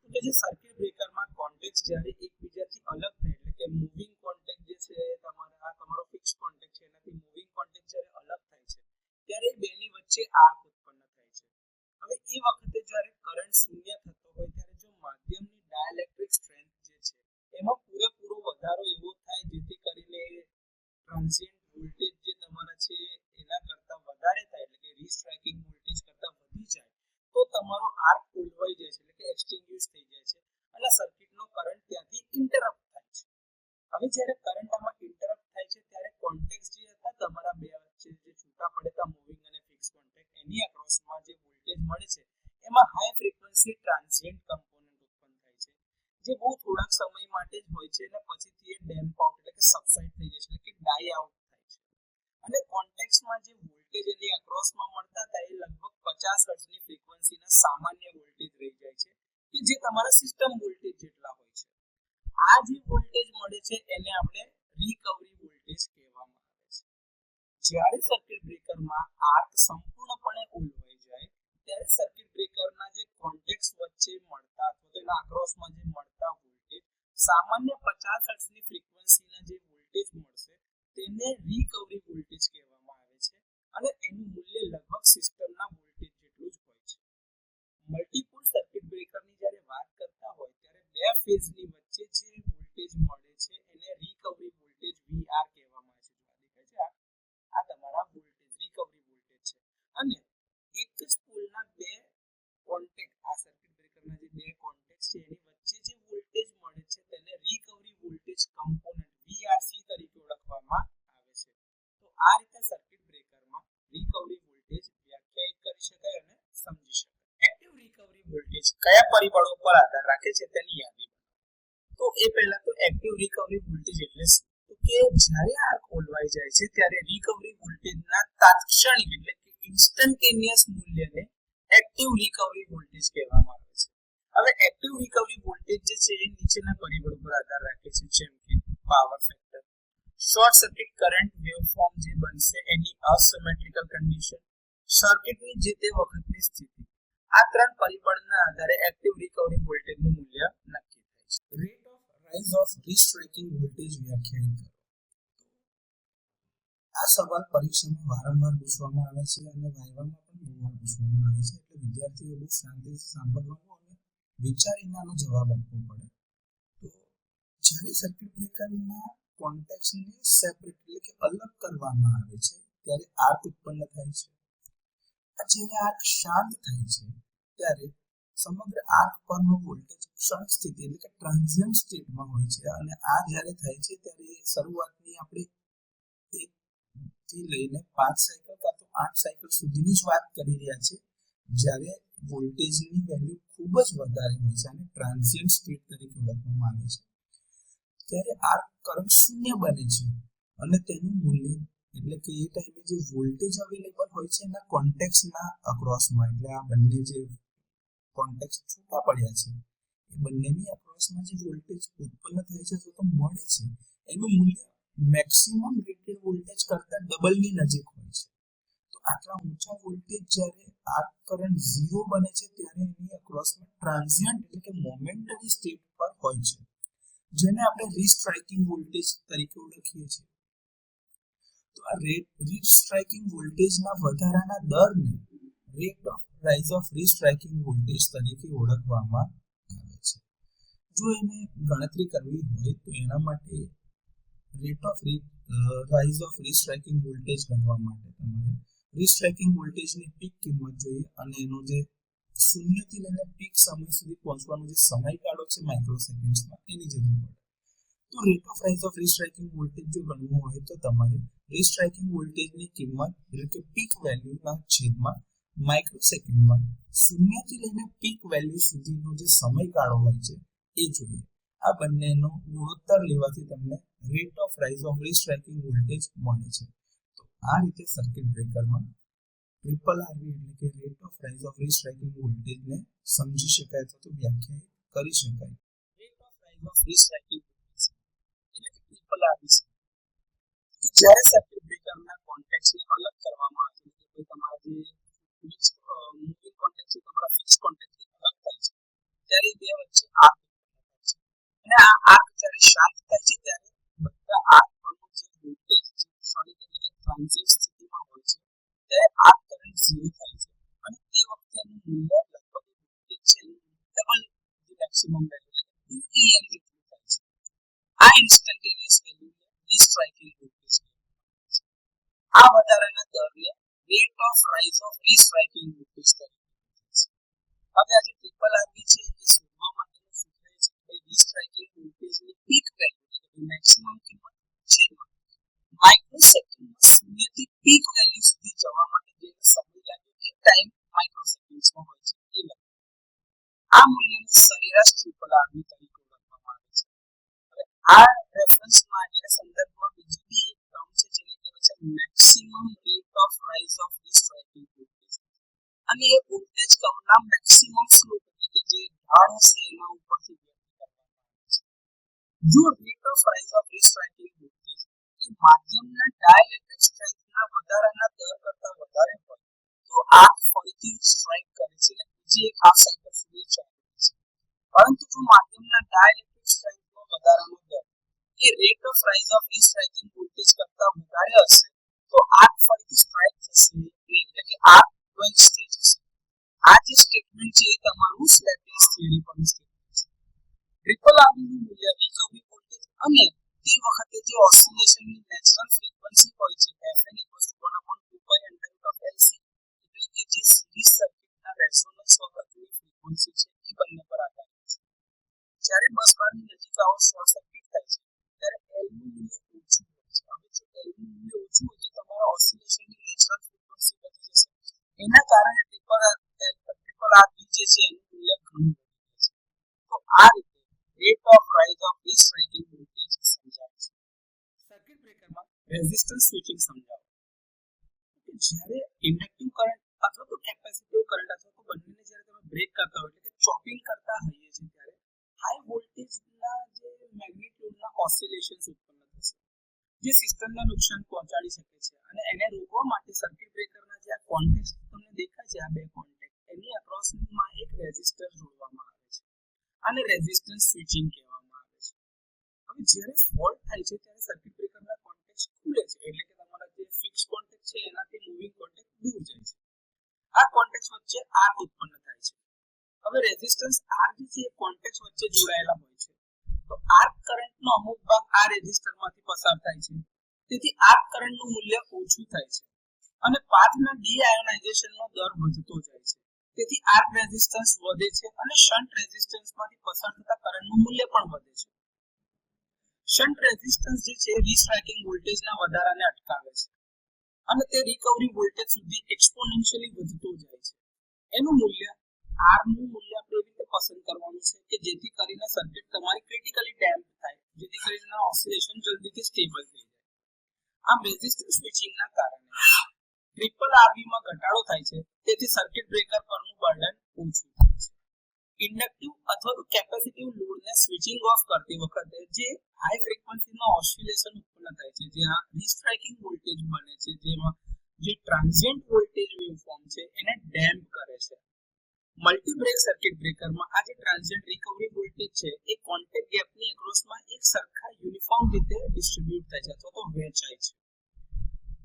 તો કે જે સર્કિટ બ્રેકરમાં કોન્ટેક્ટ્સ જ્યારે એકબીજાથી અલગ થાય એટલે કે મૂવિંગ કોન્ટેક્ટ જે છે તમારો ફિક્સ કોન્ટેક્ટ છે એનાથી મૂવિંગ કોન્ટેક્ટ જ્યારે અલગ થાય છે ત્યારે બેની વચ્ચે આર્ક ઉત્પન્ન થાય છે. હવે એ વખતે જ્યારે કરંટ શૂન્ય થતો હોય ત્યારે જો માધ્યમની ડાઇલેક્ટ્રિક સ્ટ્રેન્થ જે છે એમાં પૂરેપૂરો વધારો એવો થાય જેથી કરીને ટ્રાન્ઝિયન્ટ વોલ્ટેજ જે તમારા છે એના કરતા વધારે થાય એટલે કે રીસ્ટ્રાઇકિંગ વોલ્ટેજ કરતા વધી જાય તો તમારો આર્ક ઓલવાઈ જાય છે એટલે કે એક્સટિંગ્યુશ થઈ જાય છે અને સર્કિટનો કરંટ ત્યાંથી ઇન્ટરપ્ટ થાય છે. હવે જ્યારે કરંટ આમાં ઇન્ટરપ્ટ થાય છે ત્યારે કોન્ટેક્ટ્સ જે હતા તમારા બે વચ્ચે જે છૂટા પડેલા મૂવિંગ અને ફિક્સ કોન્ટેક્ટ એની એક્રોસમાં જે વોલ્ટેજ મળે છે એમાં હાઈ ફ્રીક્વન્સી ટ્રાન્ઝિયન્ટ કમ્પોનન્ટ ઉત્પન્ન થાય છે જે બહુ થોડાક સમય માટે જ હોય છે અને પછીથી એ ડેમ્પ આઉટ એટલે કે સબસાઇડ થઈ જાય છે એટલે કે ડાઈ આઉટ થાય છે. અને કોન્ટેક્સમાં જે વોલ્ટેજ એની એક્રોસમાં મળતા હતા એ લગભગ 50 હર્ટ્ઝની ફ્રીક્વન્સીના સામાન્ય વોલ્ટેજ રહી જાય છે કે જે તમારા સિસ્ટમ વોલ્ટેજ જેટલા હોય છે. આ જે વોલ્ટેજ મળે છે એને આપણે રિકવરી વોલ્ટેજ કહેવામાં આવે છે. જ્યારે સર્કિટ બ્રેકરમાં આર્ક સંપૂર્ણપણે ઓલવાઈ જાય ત્યારે સર્કિટ બ્રેકરના જે કોન્ટેક્ટ્સ વચ્ચે મળતા અથવા તો એના એક્રોસમાં જે મળતા વોલ્ટેજ સામાન્ય 50 હર્ટ્ઝની ફ્રીક્વન્સીના જે વોલ્ટેજ મળશે તેને રિકવરી વોલ્ટેજ કહેવામાં આવે છે અને એનું મૂલ્ય લગભગ સિસ્ટમના વોલ્ટેજ જેટલું જ હોય છે. મલ્ટીપોલ સર્કિટ બ્રેકરની જ્યારે વાત કરતા હોય ત્યારે બે ફેઝની વચ્ચે જે વોલ્ટેજ મળે છે એને રિકવરી વોલ્ટેજ VR કહેવામાં અને એક જ પોલના બે કોન્ટેક્ટ આ સર્કિટ બ્રેકરના જે બે કોન્ટેક્ટ છે એની વચ્ચે જે વોલ્ટેજ મળે છે તેને રિકવરી વોલ્ટેજ કમ્પોનન્ટ VRC તરીકે ઓળખવામાં આવે છે. તો આ રીતે સર્કિટ બ્રેકરમાં રિકવરી વોલ્ટેજ વ્યાખ્યાયિત કરી શકાય અને સમજી શકાય. એક્ટિવ રિકવરી વોલ્ટેજ કયા પરિબળો પર આધાર રાખે છે તેની યાદી. તો એ પહેલા તો એક્ટિવ રિકવરી વોલ્ટેજ એટલે શું? તો કે જ્યારે આર્ક ઓલવાઈ જાય છે ત્યારે રિકવરી વોલ્ટેજના તાત્ક્ષણિક એટલે કે ઇન્સ્ટન્ટેનિયસ મૂલ્યને એક્ટિવ રિકવરી વોલ્ટેજ કહેવામાં આવે છે. હવે એક્ટિવ રિકવરી વોલ્ટેજ જે છે એ નીચેના પરિબળો પર આધાર રાખે છે, જેમ કે power factor, short circuit current waveform જે બનશે એની અસિમેટ્રિકલ કન્ડિશન, સર્કિટની જે તે વખતની સ્થિતિ. આ ત્રણ પરિબળના આધારે એક્ટિવ રિકવરી વોલ્ટેજનું મૂલ્ય નક્કી થાય છે. Rate of rise of restriking voltage વ્યાખ્યાયિત કરો. આ સવાલ પરીક્ષામાં વારંવાર પૂછવામાં આવે છે અને વાયવામાં પણ બહુ વાર પૂછવામાં આવે છે, એટલે વિદ્યાર્થીઓ બહુ શાંતિથી સાંભળવાનું અને વિચારીને આનો જવાબ આપવો પડે. તો જ્યારે સર્કિટ બ્રેકરના કોન્ટેક્ટને સેપરેટ એટલે કે અલગ કરવામાં આવે છે ત્યારે આર્ક ઉત્પન્ન થાય છે. જ્યારે આર્ક શાંત થાય છે ત્યારે સમગ્ર આર્ક પરનો વોલ્ટેજ ક્ષણિક સ્થિતિ એટલે કે ટ્રાન્ઝિયન્ટ સ્ટેટમાં હોય છે અને આ જ્યારે થાય છે ત્યારે શરૂઆતની આપણે 1 થી લઈને 5 સાયકલ કાં તો 8 સાયકલ સુધીની જ વાત કરી રહ્યા છે, જ્યારે વોલ્ટેજની વેલ્યુ ખૂબ જ વધારે હોય છે અને ટ્રાન્ઝિયન્ટ સ્ટેટ તરીકે ઓળખવામાં આવે છે. ત્યારે આર્ક કરંટ શૂન્ય બને છે અને તેનું મૂલ્ય એટલે કે એ ટાઈમે જે વોલ્ટેજ અવેલેબલ હોય છે એના કોન્ટેક્ટના અક્રોસમાં, એટલે આ બંને જે કોન્ટેક્ટ છૂટા પડ્યા છે એ બંનેની અક્રોસમાં જે વોલ્ટેજ ઉત્પન્ન થાય છે તો મળે છે એનું મૂલ્ય મેક્સિમમ રેટેડ વોલ્ટેજ કરતા ડબલની નજીક હોય છે. તો આટલા ઊંચા વોલ્ટેજ જ્યારે આર્ક કરંટ 0 બને છે ત્યારે એની અક્રોસમાં ટ્રાન્ઝિયન્ટ એટલે કે મોમેન્ટરી સ્ટેટ પર હોય છે, જેને આપણે રીસ્ટ્રાઇકિંગ વોલ્ટેજ તરીકે ઓળખીએ છીએ. તો આ રીસ્ટ્રાઇકિંગ વોલ્ટેજના વધારાના દરને rate of rise of restriking voltage તરીકે ઓળખવામાં આવે છે. જો એને ગણતરી કરવી હોય તો એના માટે rate of rise of restriking voltage ગણવા માટે તમારે રીસ્ટ્રાઇકિંગ વોલ્ટેજની પીક કિંમત જોઈએ અને એનો જે શૂન્યથી લઈને પીક સમય સુધી પહોંચવાનો જે સમયગાળો છે માઇક્રોસેકન્ડ્સમાં એની જરૂર પડે. તો rate of rise of restriking voltage જો ગણવું હોય તો તમારે રીસ્ટ્રાઇકિંગ વોલ્ટેજની કિંમત એટલે કે પીક વેલ્યુના છેદમાં માઇક્રોસેકન્ડમાં શૂન્યથી લઈને પીક વેલ્યુ સુધીનો જે સમયગાળો હોય છે એ જોઈએ. આ બંનેનો ગુણોત્તર લેવાથી તમને rate of rise of restriking voltage મળે છે. તો આ રીતે સર્કિટ બ્રેકરમાં ટ્રિપલ આરવી એટલે કે rate of rise of restriking વોલ્ટેજને સમજી શકાય અથવા તો વ્યાખ્યાયિત કરી શકાય. Rate of rise of restriking voltage એટલે કે ટ્રિપલ આરવી જ્યારે સર્કિટ બ્રેકરના કોન્ટેક્ટને અલગ કરવામાં આવે છે, કે તમારા જે મૂવિંગ કોન્ટેક્ટ છે તમારા ફિક્સ કોન્ટેક્ટથી અલગ થાય છે ત્યારે બે વચ્ચે આર્ક અને આ આર્ક જ્યારે શાંત થાય છે ત્યારે બધા આર્ક પરનો જે વોલ્ટેજ છે ક્ષણિક એટલે કે ટ્રાન્ઝિયન્ટ સ્થિતિમાં હોય છે ત્યારે આર્ક કરંટ 0 થાય છે અને તે વખતે એનું મૂલ્ય લગભગ વોલ્ટેજ છે ડબલ જે મેક્સિમમ વેલ્યુ એટલે 2 em જેટલું થાય છે. આ ઇન્સ્ટન્ટેનિયસ વેલ્યુને રીસ્ટ્રાઇકિંગ વોલ્ટેજ કહેવાય છે. આ વધારાના દરને rate of rise of restriking voltage તરીકે ઓળખાય છે. હવે આજે ટ્રિપલ આરવી છે એ શોધવા માટેનું સૂત્ર એ છે કે રીસ્ટ્રાઇકિંગ વોલ્ટેજની પીક વેલ્યુ એટલે કે મેક્સિમમ કિંમત છેદમાં માઇક્રોસેકન્ડમાં શૂન્યથી પીક વેલ્યુ સુધી જવા માટે જે સમય લાગે એ ટાઈમ માઇક્રોસેકન્ડ્સમાં હોય છે એ લખો. આ મૂલ્યને સરેરાશ ટ્રિપલ આરવી તરીકે ઓળખવામાં આવે છે. હવે આ રેફરન્સમાં એટલે સંદર્ભમાં બીજી બી એક ટર્મ છે જેને કહેવાય છે maximum rate of rise of restriking voltage અને એ વોલ્ટેજ કર્વના મેક્સિમમ સ્લોપ એટલે કે જે ઢાળ હશે એના ઉપરથી વ્યક્ત કરવામાં આવે છે. જો rate of rise of restriking voltage એ માધ્યમના ડાઇલેક્ટ્રિક સ્ટ્રેન્થના વધારાના દર કરતા વધારે હોય તો આર્ક ફરીથી સ્ટ્રાઇક કરે છે અને બીજી એક હાફ સાયકલ સુધી ચાલે છે. પરંતુ જો માધ્યમના ડાઇલેક્ટ્રિક સ્ટ્રેન્થનો વધારાનો દર એ rate of rise of restriking voltage કરતા વધારે હશે તો આર્ક ફરીથી સ્ટ્રાઇક થશે નહીં, એટલે કે આર્ક ક્વેન્ચ થઈ જશે. આ જે સ્ટેટમેન્ટ છે એ તમારું સ્લેપલેસ થિયરી પરનું સ્ટેટમેન્ટ છે. ટ્રિપલ આરવીનું મૂલ્ય રિકવરી વોલ્ટેજ અને તે વખતે જે ઓસિલેશનની નેચરલ ફ્રીક્વન્સી હોય છે fn = 1/2π √LC શોર્ટ સર્કિટ થાય છે ત્યારે L નું મૂલ્ય ઓછું હોય છે. હવે જો L નું મૂલ્ય ઓછું હોય તો તમારા ઓસિલેશનની નેચરલ ફ્રીક્વન્સી વધી જશે. એના કારણે ટ્રિપલ આર બી જે છે એનું મૂલ્ય ઘણું વધી જશે. તો આ રીતે rate of rise of dis striking voltage સમજાય છે. સર્કિટ બ્રેકરમાં રેઝિસ્ટન્સ સ્વિચિંગ સમજાવો. જ્યારે ઇન્ડક્ટિવ કરંટ અથવા તો કેપેસિટિવ કરંટ અથવા તો બંનેને જ્યારે તમે બ્રેક કરતા હોય એટલે કે ચોપિંગ કરતા હોઈએ છીએ ત્યારે હાઈ વોલ્ટેજના જે મેગ્નિટ્યુડના ઓસિલેશન્સ ઉત્પન્ન થશે જે સિસ્ટમને નુકસાન પહોંચાડી શકે છે અને એને રોકવા માટે સર્કિટ બ્રેકરના જે આ કોન્ટેક્ટ તમને દેખાય છે આ બે કોન્ટેક્ટ એની અક્રોસમાં એક રેઝિસ્ટર જોડવામાં આવે છે અને રેઝિસ્ટન્સ સ્વિચિંગ કહેવામાં આવે છે. હવે જ્યારે ફોલ્ટ થાય છે ત્યારે સર્કિટ બ્રેકરના કોન્ટેક્ટ ખુલે છે એટલે કે તમારા જે ફિક્સ કોન્ટેક્ટ છે એનાથી મૂવિંગ કોન્ટેક્ટ દૂર જાય છે. આ કોન્ટેક્ટ વચ્ચે આર્ક ઉત્પન્ન થાય છે. હવે રેઝિસ્ટન્સ આર જે છે કોન્ટેક્ટ વચ્ચે જોડાયેલા હોય છે તો આર્ક કરંટનો અમુક ભાગ આ રેઝિસ્ટરમાંથી પસાર થાય છે. તેથી આર્ક કરંટનું મૂલ્ય ઓછું થાય છે અને પાથના ડીઆયોનાઇઝેશનનો દર વધતો જાય છે. તેથી આર્ક રેઝિસ્ટન્સ વધે છે અને શન્ટ રેઝિસ્ટન્સમાંથી પસાર થતા કરંટનું મૂલ્ય પણ વધે છે. શન્ટ રેઝિસ્ટન્સ જે છે રીસ્ટ્રાઇકિંગ વોલ્ટેજના વધારાને અટકાવે છે અને તે રિકવરી વોલ્ટેજ સુધી એક્સપોનેન્શિયલી વધતો જાય છે. એનું મૂલ્ય R નું મૂલ્ય આપણે એવી રીતે પસંદ કરવાનું છે કે જેથી કરીને સર્કિટ તમારી ક્રિટિકલી ડેમ્પ થાય જેથી કરીને ઓસિલેશન જલ્દીથી સ્ટેબલ થઈ જાય. આમ રેઝિસ્ટન્સ સ્વિચિંગના કારણે ટ્રિપલ આરવી માં ઘટાડો થાય છે તેથી સર્કિટ બ્રેકર પરનું બર્ડન ઓછું થાય છે. ઇન્ડક્ટિવ અથવા તો કેપેસિટિવ લોડને સ્વિચિંગ ઓફ કરતી વખતે જે હાઈ ફ્રીક્વન્સીમાં ઓસિલેશન ઉત્પન્ન થાય છે જ્યાં રીસ્ટ્રાઇકિંગ વોલ્ટેજ બને છે જેમાં જે ટ્રાન્ઝિયન્ટ વોલ્ટેજ વેવફોર્મ છે એને ડેમ્પ કરે છે. મલ્ટી બ્રેક સર્કિટ બ્રેકરમાં આ જે ટ્રાન્ઝિયન્ટ રિકવરી વોલ્ટેજ છે એ કોન્ટેક્ટ ગેપની એક્રોસમાં એક સરખા યુનિફોર્મ રીતે ડિસ્ટ્રીબ્યુટ થાય છે અથવા તો વહેંચાય છે.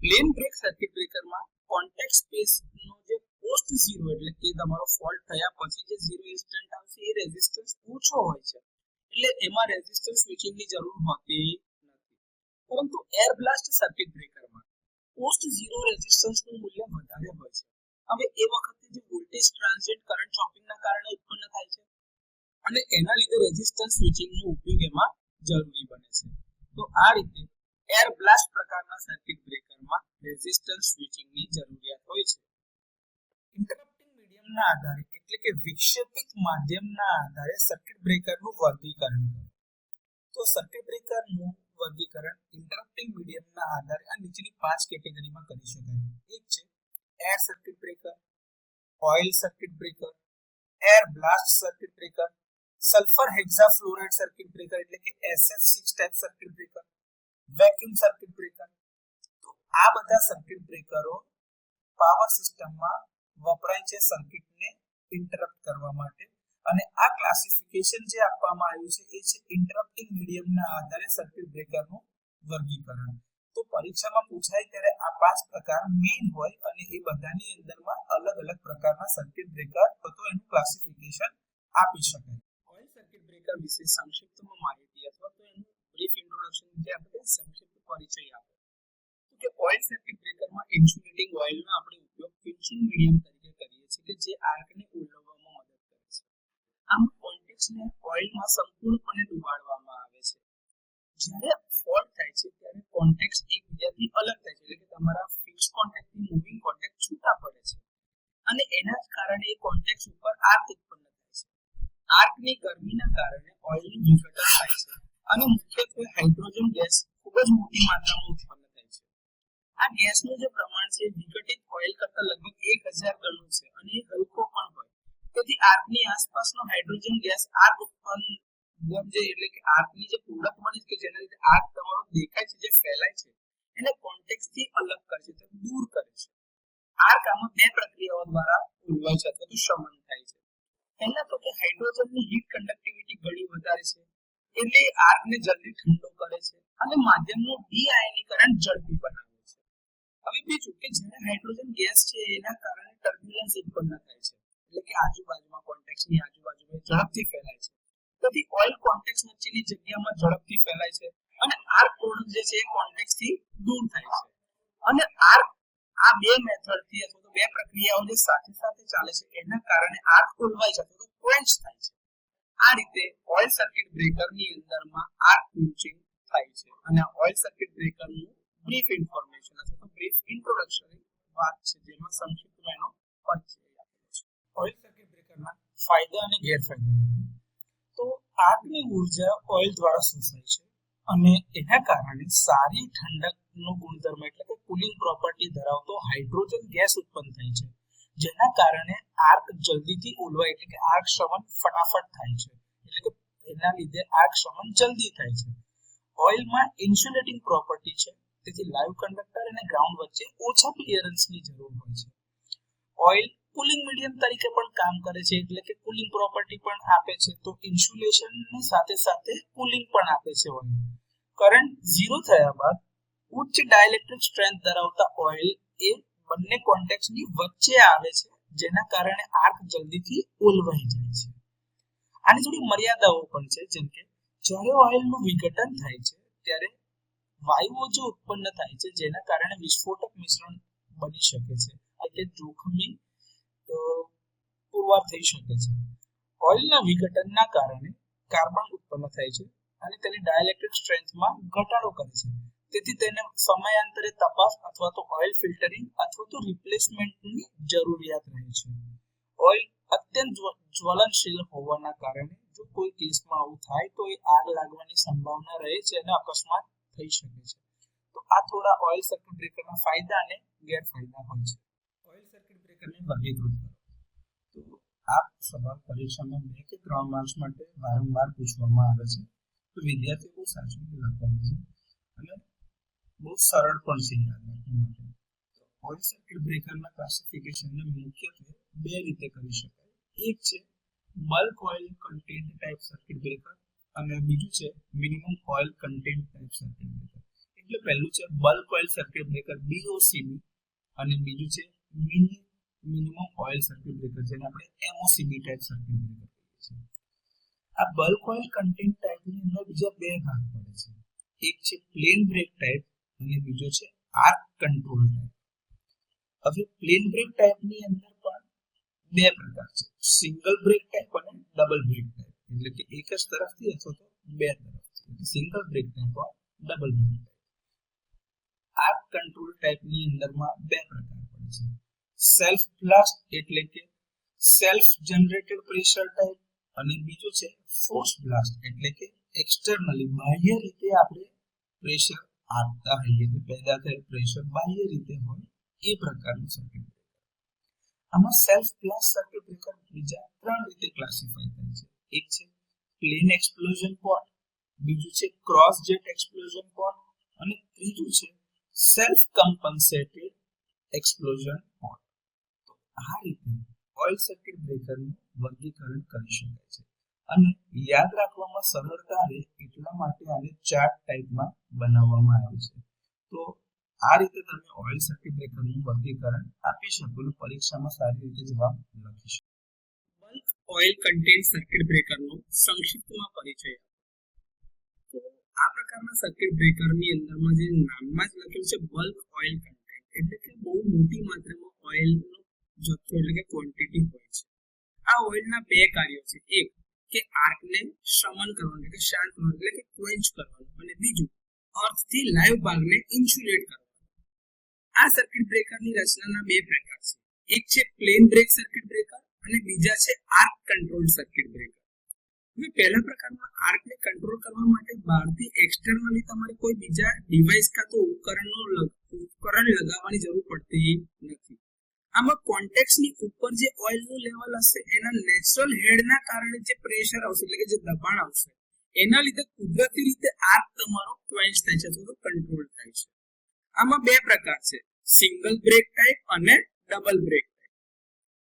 પ્લેન બ્રેક સર્કિટ બ્રેકરમાં કોન્ટેક્ટ સ્પેસનો જે પોસ્ટ ઝીરો એટલે કે તમારો ફોલ્ટ થયા પછી જે ઝીરો ઇન્સ્ટન્ટ આવશે એ રેઝિસ્ટન્સ ઓછો હોય છે એટલે એમાં રેઝિસ્ટન્સ સ્વિચિંગની જરૂર હોતી નથી. પરંતુ એર બ્લાસ્ટ સર્કિટ બ્રેકરમાં પોસ્ટ ઝીરો રેઝિસ્ટન્સનું મૂલ્ય વધારે હોય છે. હવે એ વખતે જે વોલ્ટેજ ટ્રાન્ઝિયન્ટ કરંટ ચોપિંગના કારણે ઉત્પન્ન થાય છે અને એના લીધે રેઝિસ્ટન્સ સ્વિચિંગનો ઉપયોગ એમાં જરૂરી બને છે. તો આ રીતે એર બ્લાસ્ટ પ્રકારના સર્કિટ બ્રેકરમાં રેઝિસ્ટન્સ સ્વિચિંગની જરૂરિયાત હોય છે. ઇન્ટરપ્ટિંગ મીડિયમના આધારે એટલે કે વિક્ષેપિત માધ્યમના આધારે સર્કિટ બ્રેકરનું વર્ગીકરણ કરો. તો સર્કિટ બ્રેકરનું વર્ગીકરણ ઇન્ટરપ્ટિંગ મીડિયમના આધારે આ નીચેની 5 કેટેગરીમાં કરી શકાય. એક છે air circuit breaker, oil circuit breaker, air blast circuit breaker, sulphur hexafluoride circuit breaker એટલે કે SF6 type circuit breaker, vacuum circuit breaker. તો આ બધા સર્કિટ બ્રેકરો પાવર સિસ્ટમમાં વપરાય છે સર્કિટને ઇન્ટરપ્ટ કરવા માટે અને આ ક્લાસિફિકેશન જે આપવામાં આવ્યું છે એ છે ઇન્ટરપ્ટિંગ મીડિયમના આધારે સર્કિટ બ્રેકરનું વર્ગીકરણ. તો પરીક્ષામાં પૂછાય ત્યારે આ 5 પ્રકાર મેઇન હોય અને એ બધાની અંદરમાં અલગ અલગ પ્રકારના સર્કિટ બ્રેકર તો એનું ક્લાસિફિકેશન આપી શકાય. ઓઇલ સર્કિટ બ્રેકર વિશે સંક્ષિપ્તમાં માહિતી અથવા તો એનું બ્રીફ ઇન્ટ્રોડક્શન જે આપણે સંક્ષિપ્ત પરિચય આપો. તો કે ઓઇલ સર્કિટ બ્રેકરમાં ઇન્સ્યુલેટિંગ ઓઇલનો આપણે ઉપયોગ ફિનિશિંગ મીડિયમ તરીકે કરીએ છીએ કે જે આર્કને ઓલવવામાં મદદ કરે છે. આમ કોન્ટેક્ટને ઓઇલમાં સંપૂર્ણપણે ડુબાડવામાં આવે છે. જ્યારે ફોલ્ટ થાય છે ત્યારે કોન્ટેક્ટ એકબીજાથી અલગ થાય છે એટલે કે તમારા ફિક્સ કોન્ટેક્ટથી મૂવિંગ કોન્ટેક્ટ છૂટા પડે છે અને એના જ કારણે એ કોન્ટેક્ટ ઉપર આર્ક ઉત્પન્ન થાય છે. આર્કની ગરમીના કારણે ઓઇલનું વિઘટન થાય છે અને મુખ્યત્વે હાઇડ્રોજન ગેસ ખૂબ જ મોટી માત્રામાં ઉત્પન્ન થાય છે. આ ગેસનું જે પ્રમાણ છે વિઘટિત ઓઇલ કરતાં લગભગ 1000 ગણું છે અને એ હલકો પણ હોય. તેથી આર્કની આસપાસનો હાઇડ્રોજન ગેસ આર્ક ઉત્પન્ન એટલે કે આર્કની જે પ્રોડક્ટ બને છે કે જેના લીધે આર્ક તમારો દેખાય છે જે ફેલાય છે એને કોન્ટેક્ટથી અલગ કરે છે તો દૂર કરે છે. આર્ક આમાં બે પ્રક્રિયાઓ દ્વારા ઉલવાય છે અથવા તો શમન થાય છે. પહેલા તો કે હાઇડ્રોજનની હીટ કન્ડક્ટિવિટી ઘણી વધારે છે એટલે આર્કને જલ્દી ઠંડો કરે છે અને માધ્યમનું ડી-આયનીકરણ ઝડપી બનાવે છે. હવે બીજું કે જ્યારે હાઇડ્રોજન ગેસ છે એના કારણે ટર્બ્યુલન્સ ઉત્પન્ન થાય છે એટલે કે આજુબાજુમાં કોન્ટેક્ટની આજુબાજુમાં ઝડપથી ફેલાય છે. તેથી ઓઇલ કોન્ટેક્ટ વચ્ચેની જગ્યામાં ઝડપથી ફેલાય છે અને આર્ક પ્રોડક્ટ જે છે એ કોન્ટેક્ટથી દૂર થાય છે. અને આર્ક આ બે મેથડથી અથવા તો બે પ્રક્રિયાઓ જે સાથે સાથે ચાલે છે એના કારણે આર્ક ખોલવાય છે અથવા તો ક્વેન્ચ થાય છે. આ રીતે ઓઇલ સર્કિટ બ્રેકરની અંદરમાં આર્ક ક્વિન્ચિંગ થાય છે અને ઓઇલ સર્કિટ બ્રેકરનું બ્રીફ ઇન્ફોર્મેશન અથવા તો બ્રીફ ઇન્ટ્રોડક્શન વાત છે જેમાં સંક્ષિપ્તમાં એનો પરિચય આપેલો છે. ઓઇલ સર્કિટ બ્રેકરના ફાયદા અને ગેરફાયદા લખો તો આગની ઉર્જા ઓઇલ દ્વારા શોષાય છે અને એના કારણે સારી ઠંડકનો ગુણધર્મ એટલે કે કુલિંગ પ્રોપર્ટી ધરાવતો હાઇડ્રોજન ગેસ ઉત્પન્ન થાય છે જેના કારણે આર્ક જલ્દીથી ઓલવાય એટલે કે આર્ક શમન ફટાફટ થાય છે એટલે કે એના લીધે આર્ક શમન જલ્દી થાય છે. ઓઇલમાં ઇન્સ્યુલેટિંગ પ્રોપર્ટી છે તેથી લાઈવ કંડક્ટર અને ગ્રાઉન્ડ વચ્ચે ઓછા ક્લિયરન્સની જરૂર હોય છે. ઓઇલ કુલિંગ મીડિયમ તરીકે પણ કામ કરે છે એટલે કે કુલિંગ પ્રોપર્ટી પણ આપે છે તો ઇન્સ્યુલેશનની સાથે સાથે કુલિંગ પણ આપે છે. ઓઇલ કરંટ 0 થયા બાદ ઉચ્ચ ડાઇલેક્ટ્રિક સ્ટ્રેન્થ ધરાવતા ઓઇલ એ બંને કોન્ટેક્ટની વચ્ચે આવે છે જેના કારણે આર્ક જલ્દીથી ઓલવાઈ જાય છે. આની થોડી મર્યાદાઓ પણ છે જેમ કે જ્યારે ઓઇલનું વિઘટન થાય છે ત્યારે વાયુઓ જે ઉત્પન્ન થાય છે જેના કારણે વિસ્ફોટક મિશ્રણ બની શકે છે એટલે જોખમી પુરવાર થઈ શકે છે. ઓઇલના વિઘટનના કારણે કાર્બન ઉત્પન્ન થાય છે અને તેની ડાઇલેક્ટ્રિક સ્ટ્રેન્થમાં ઘટાડો કરે છે તેથી તેને સમયાંતરે તપાસ અથવા તો ઓઇલ ફિલ્ટરિંગ અથવા તો રિપ્લેસમેન્ટની જરૂરિયાત રહે છે. ઓઇલ અત્યંત જ્વલનશીલ હોવાના કારણે જો કોઈ કેસમાં આવું થાય તો એ આગ લાગવાની સંભાવના રહે છે અને અકસ્માત થઈ શકે છે. તો આ થોડા ઓઇલ સર્કિટ બ્રેકરના ફાયદા અને ગેરફાયદા હોય છે. ઓઇલ સર્કિટ બ્રેકરને વર્ગીકૃત કરો તો આ સવાલ પરીક્ષામાં 2 કે 3 માર્ક્સ માટે વારંવાર પૂછવામાં આવે છે તો વિદ્યાર્થીઓ બહુ સાચવીને લખવાનું છે અને બહુ સરળ પણ છે યાદ રાખવા માટે. ઓઇલ સર્કિટ બ્રેકરના ક્લાસિફિકેશનને મુખ્યત્વે 2 રીતે કરી શકાય. એક છે bulk oil content type circuit breaker અને બીજું છે minimum oil content type circuit breaker. એટલે પહેલું છે bulk oil circuit breaker BOCB અને બીજું છે મિનિમમ ઓઇલ સર્કિટ બ્રેકર જેને આપણે MOCB ટાઈપ સર્કિટ બ્રેકર કહીએ છીએ. આ બલ્ક ઓઇલ કન્ટેન્ટ ટાઈપની અંદર બીજા 2 ભાગ પડે છે. એક છે પ્લેન બ્રેક ટાઈપ અને બીજો છે આર્ક કંટ્રોલ ટાઈપ. હવે પ્લેન બ્રેક ટાઈપની અંદર પણ 2 પ્રકાર છે સિંગલ બ્રેક ટાઈપ અને ડબલ બ્રેક ટાઈપ એટલે કે એક જ તરફથી અથવા તો 2 તરફથી એટલે single break type or double break type. Arc control ટાઈપની અંદરમાં 2 પ્રકાર પડે છે સેલ્ફ બ્લાસ્ટ એટલે કે સેલ્ફ જનરેટેડ પ્રેશર ટાઈપ અને બીજું છે ફોર્સ બ્લાસ્ટ એટલે કે એક્સટર્નલી બાહ્ય રીતે આપણે પ્રેશર આપતા હોઈએ તો પેદા થયેલ પ્રેશર બાહ્ય રીતે હોય એ પ્રકારનું સર્કિટ બ્રેકર. આમાં સેલ્ફ બ્લાસ્ટ સર્કિટ બ્રેકર બીજા 3 રીતે ક્લાસિફાય થાય છે. એક છે પ્લેન એક્સપ્લોઝન પોટ, બીજું છે ક્રોસ જેટ એક્સપ્લોઝન પોટ અને ત્રીજું છે સેલ્ફ કમ્પન્સેટેડ એક્સપ્લોઝન પોટ. તો આ રીતે ઓઇલ સર્કિટ બ્રેકરનું વર્ગીકરણ કરી શકાય છે અને યાદ રાખવામાં સરળતા રહે એટલા માટે આને ચાર્ટ ટાઈપમાં બનાવવામાં આવ્યું છે. તો આ રીતે તમે ઓઇલ સર્કિટ બ્રેકરનું વર્ગીકરણ આપી શકો અને પરીક્ષામાં સારી રીતે જવાબ લખી શકો. બલ્ક ઓઇલ કન્ટેન્ટ સર્કિટ બ્રેકરનો સંક્ષિપ્તમાં પરિચય. તો આ પ્રકારના સર્કિટ બ્રેકરની અંદરમાં જે નામમાં જ લખેલું છે બલ્ક ઓઇલ કન્ટેન્ટ એટલે કે બહુ મોટી માત્રામાં ઓઇલનો જથ્થો એટલે કે ક્વોન્ટિટી હોય છે. આ ઓઇલના 2 કાર્યો છે. એક કે આર્કને શમન કરવાનું એટલે કે શાંત કરવાનું એટલે કે ક્વેન્ચ કરવાનું અને બીજું અર્થથી લાઈવ ભાગને ઇન્સ્યુલેટ કરવાનું. આ સર્કિટ બ્રેકરની રચનાના 2 પ્રકાર છે. એક છે પ્લેન બ્રેક સર્કિટ બ્રેકર અને બીજા છે આર્ક કંટ્રોલ સર્કિટ બ્રેકર. હવે પહેલા પ્રકારમાં આર્કને કંટ્રોલ કરવા માટે બહારથી એક્સટર્નલી તમારે કોઈ બીજા ડિવાઇસ કા તો ઉપકરણ લગાવવાની જરૂર પડતી નથી. આમાં કોન્ટેક્ટની ઉપર જે ઓઇલનું લેવલ હશે એના નેચરલ હેડના કારણે જે પ્રેશર આવશે એટલે કે જે દબાણ આવશે એના લીધે કુદરતી રીતે આર્ક તમારો ક્વેન્ચ થાય છે અથવા તો કંટ્રોલ થાય છે. આમાં 2 પ્રકાર છે સિંગલ બ્રેક ટાઈપ અને double break type.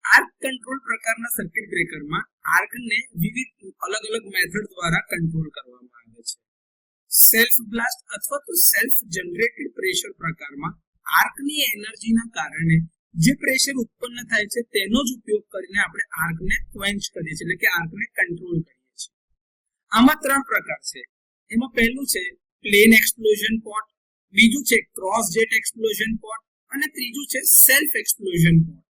Arc control પ્રકારના સર્કિટ બ્રેકરમાં આર્કને વિવિધ અલગ મેથડ દ્વારા કંટ્રોલ કરવામાં આવે છે. સેલ્ફ બ્લાસ્ટ અથવા તો સેલ્ફ જનરેટેડ પ્રેશર પ્રકારમાં આર્કની એનર્જીના કારણે જે પ્રેશર ઉત્પન્ન થાય છે તેનો જ ઉપયોગ કરીને આપણે આર્કને ક્વેન્ચ કરીએ છીએ એટલે કે આર્કને કંટ્રોલ કરીએ છીએ. આમાં 3 પ્રકાર છે. એમાં પહેલું છે પ્લેન એક્સપ્લોઝન પોટ, બીજું છે ક્રોસ જેટ એક્સપ્લોઝન પોટ અને ત્રીજું છે self explosion pot.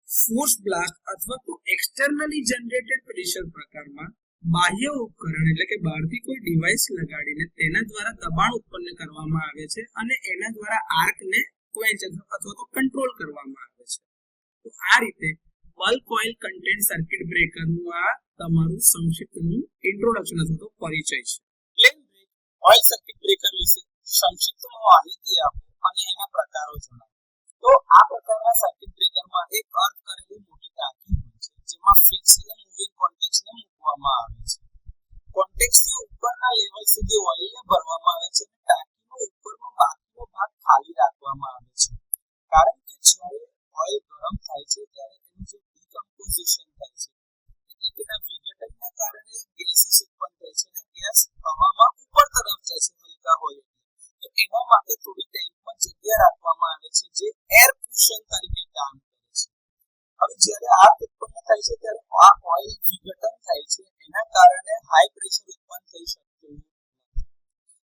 Force blast અથવા તો એક્સટર્નલી જનરેટેડ પ્રેશર પ્રકારમાં બાહ્ય ઉપકરણ એટલે કે બહારથી કોઈ ડિવાઇસ લગાડીને તેના દ્વારા દબાણ ઉત્પન્ન કરવામાં આવે છે અને એના દ્વારા આર્કને ક્વેન્ચ અથવા તો કંટ્રોલ કરવામાં આવે છે. તો આ રીતે બલ્ક ઓઇલ કન્ટેન્ટ સર્કિટ બ્રેકરનું આ તમારું સંક્ષિપ્તનું ઇન્ટ્રોડક્શન અથવા તો પરિચય છે. Plain break oil circuit breaker વિશે સંક્ષિપ્તમાં માહિતી આપો અને એના પ્રકારો જણાવો. તો આ પ્રકારના સર્કિટ બ્રેકરમાં એક અર્થ કરેલી મોટી ટાંકી હોય છે જેમાં ફિક્સ અને મૂવિંગ કોન્ટેક્ટ્સને મૂકવામાં આવે છે. કોન્ટેક્ટ્સથી ઉપરના લેવલ સુધી ઓઇલને ભરવામાં આવે છે અને ટાંકીનો ઉપરનો બાકીનો ભાગ ખાલી રાખવામાં આવે છે. કારણ કે જ્યારે ઓઇલ ગરમ થાય છે ત્યારે એનું જે ડીકમ્પોઝિશન થાય છે એટલે કે એના વિઘટનના કારણે ગેસીસ ઉત્પન્ન થાય છે અને ગેસ હવામાં ઉપર તરફ જાય છે હલકા હોય તો એના માટે થોડી ટેન્કમાં જગ્યા રાખવામાં આવે છે જે એર કુશન તરીકે કામ કરે છે. હવે જ્યારે આગ ઉત્પન્ન થાય છે ત્યારે આ ઓઇલ વિઘટન થાય છે એના કારણે હાઈ પ્રેશર ઉત્પન્ન થઈ શકતું નથી.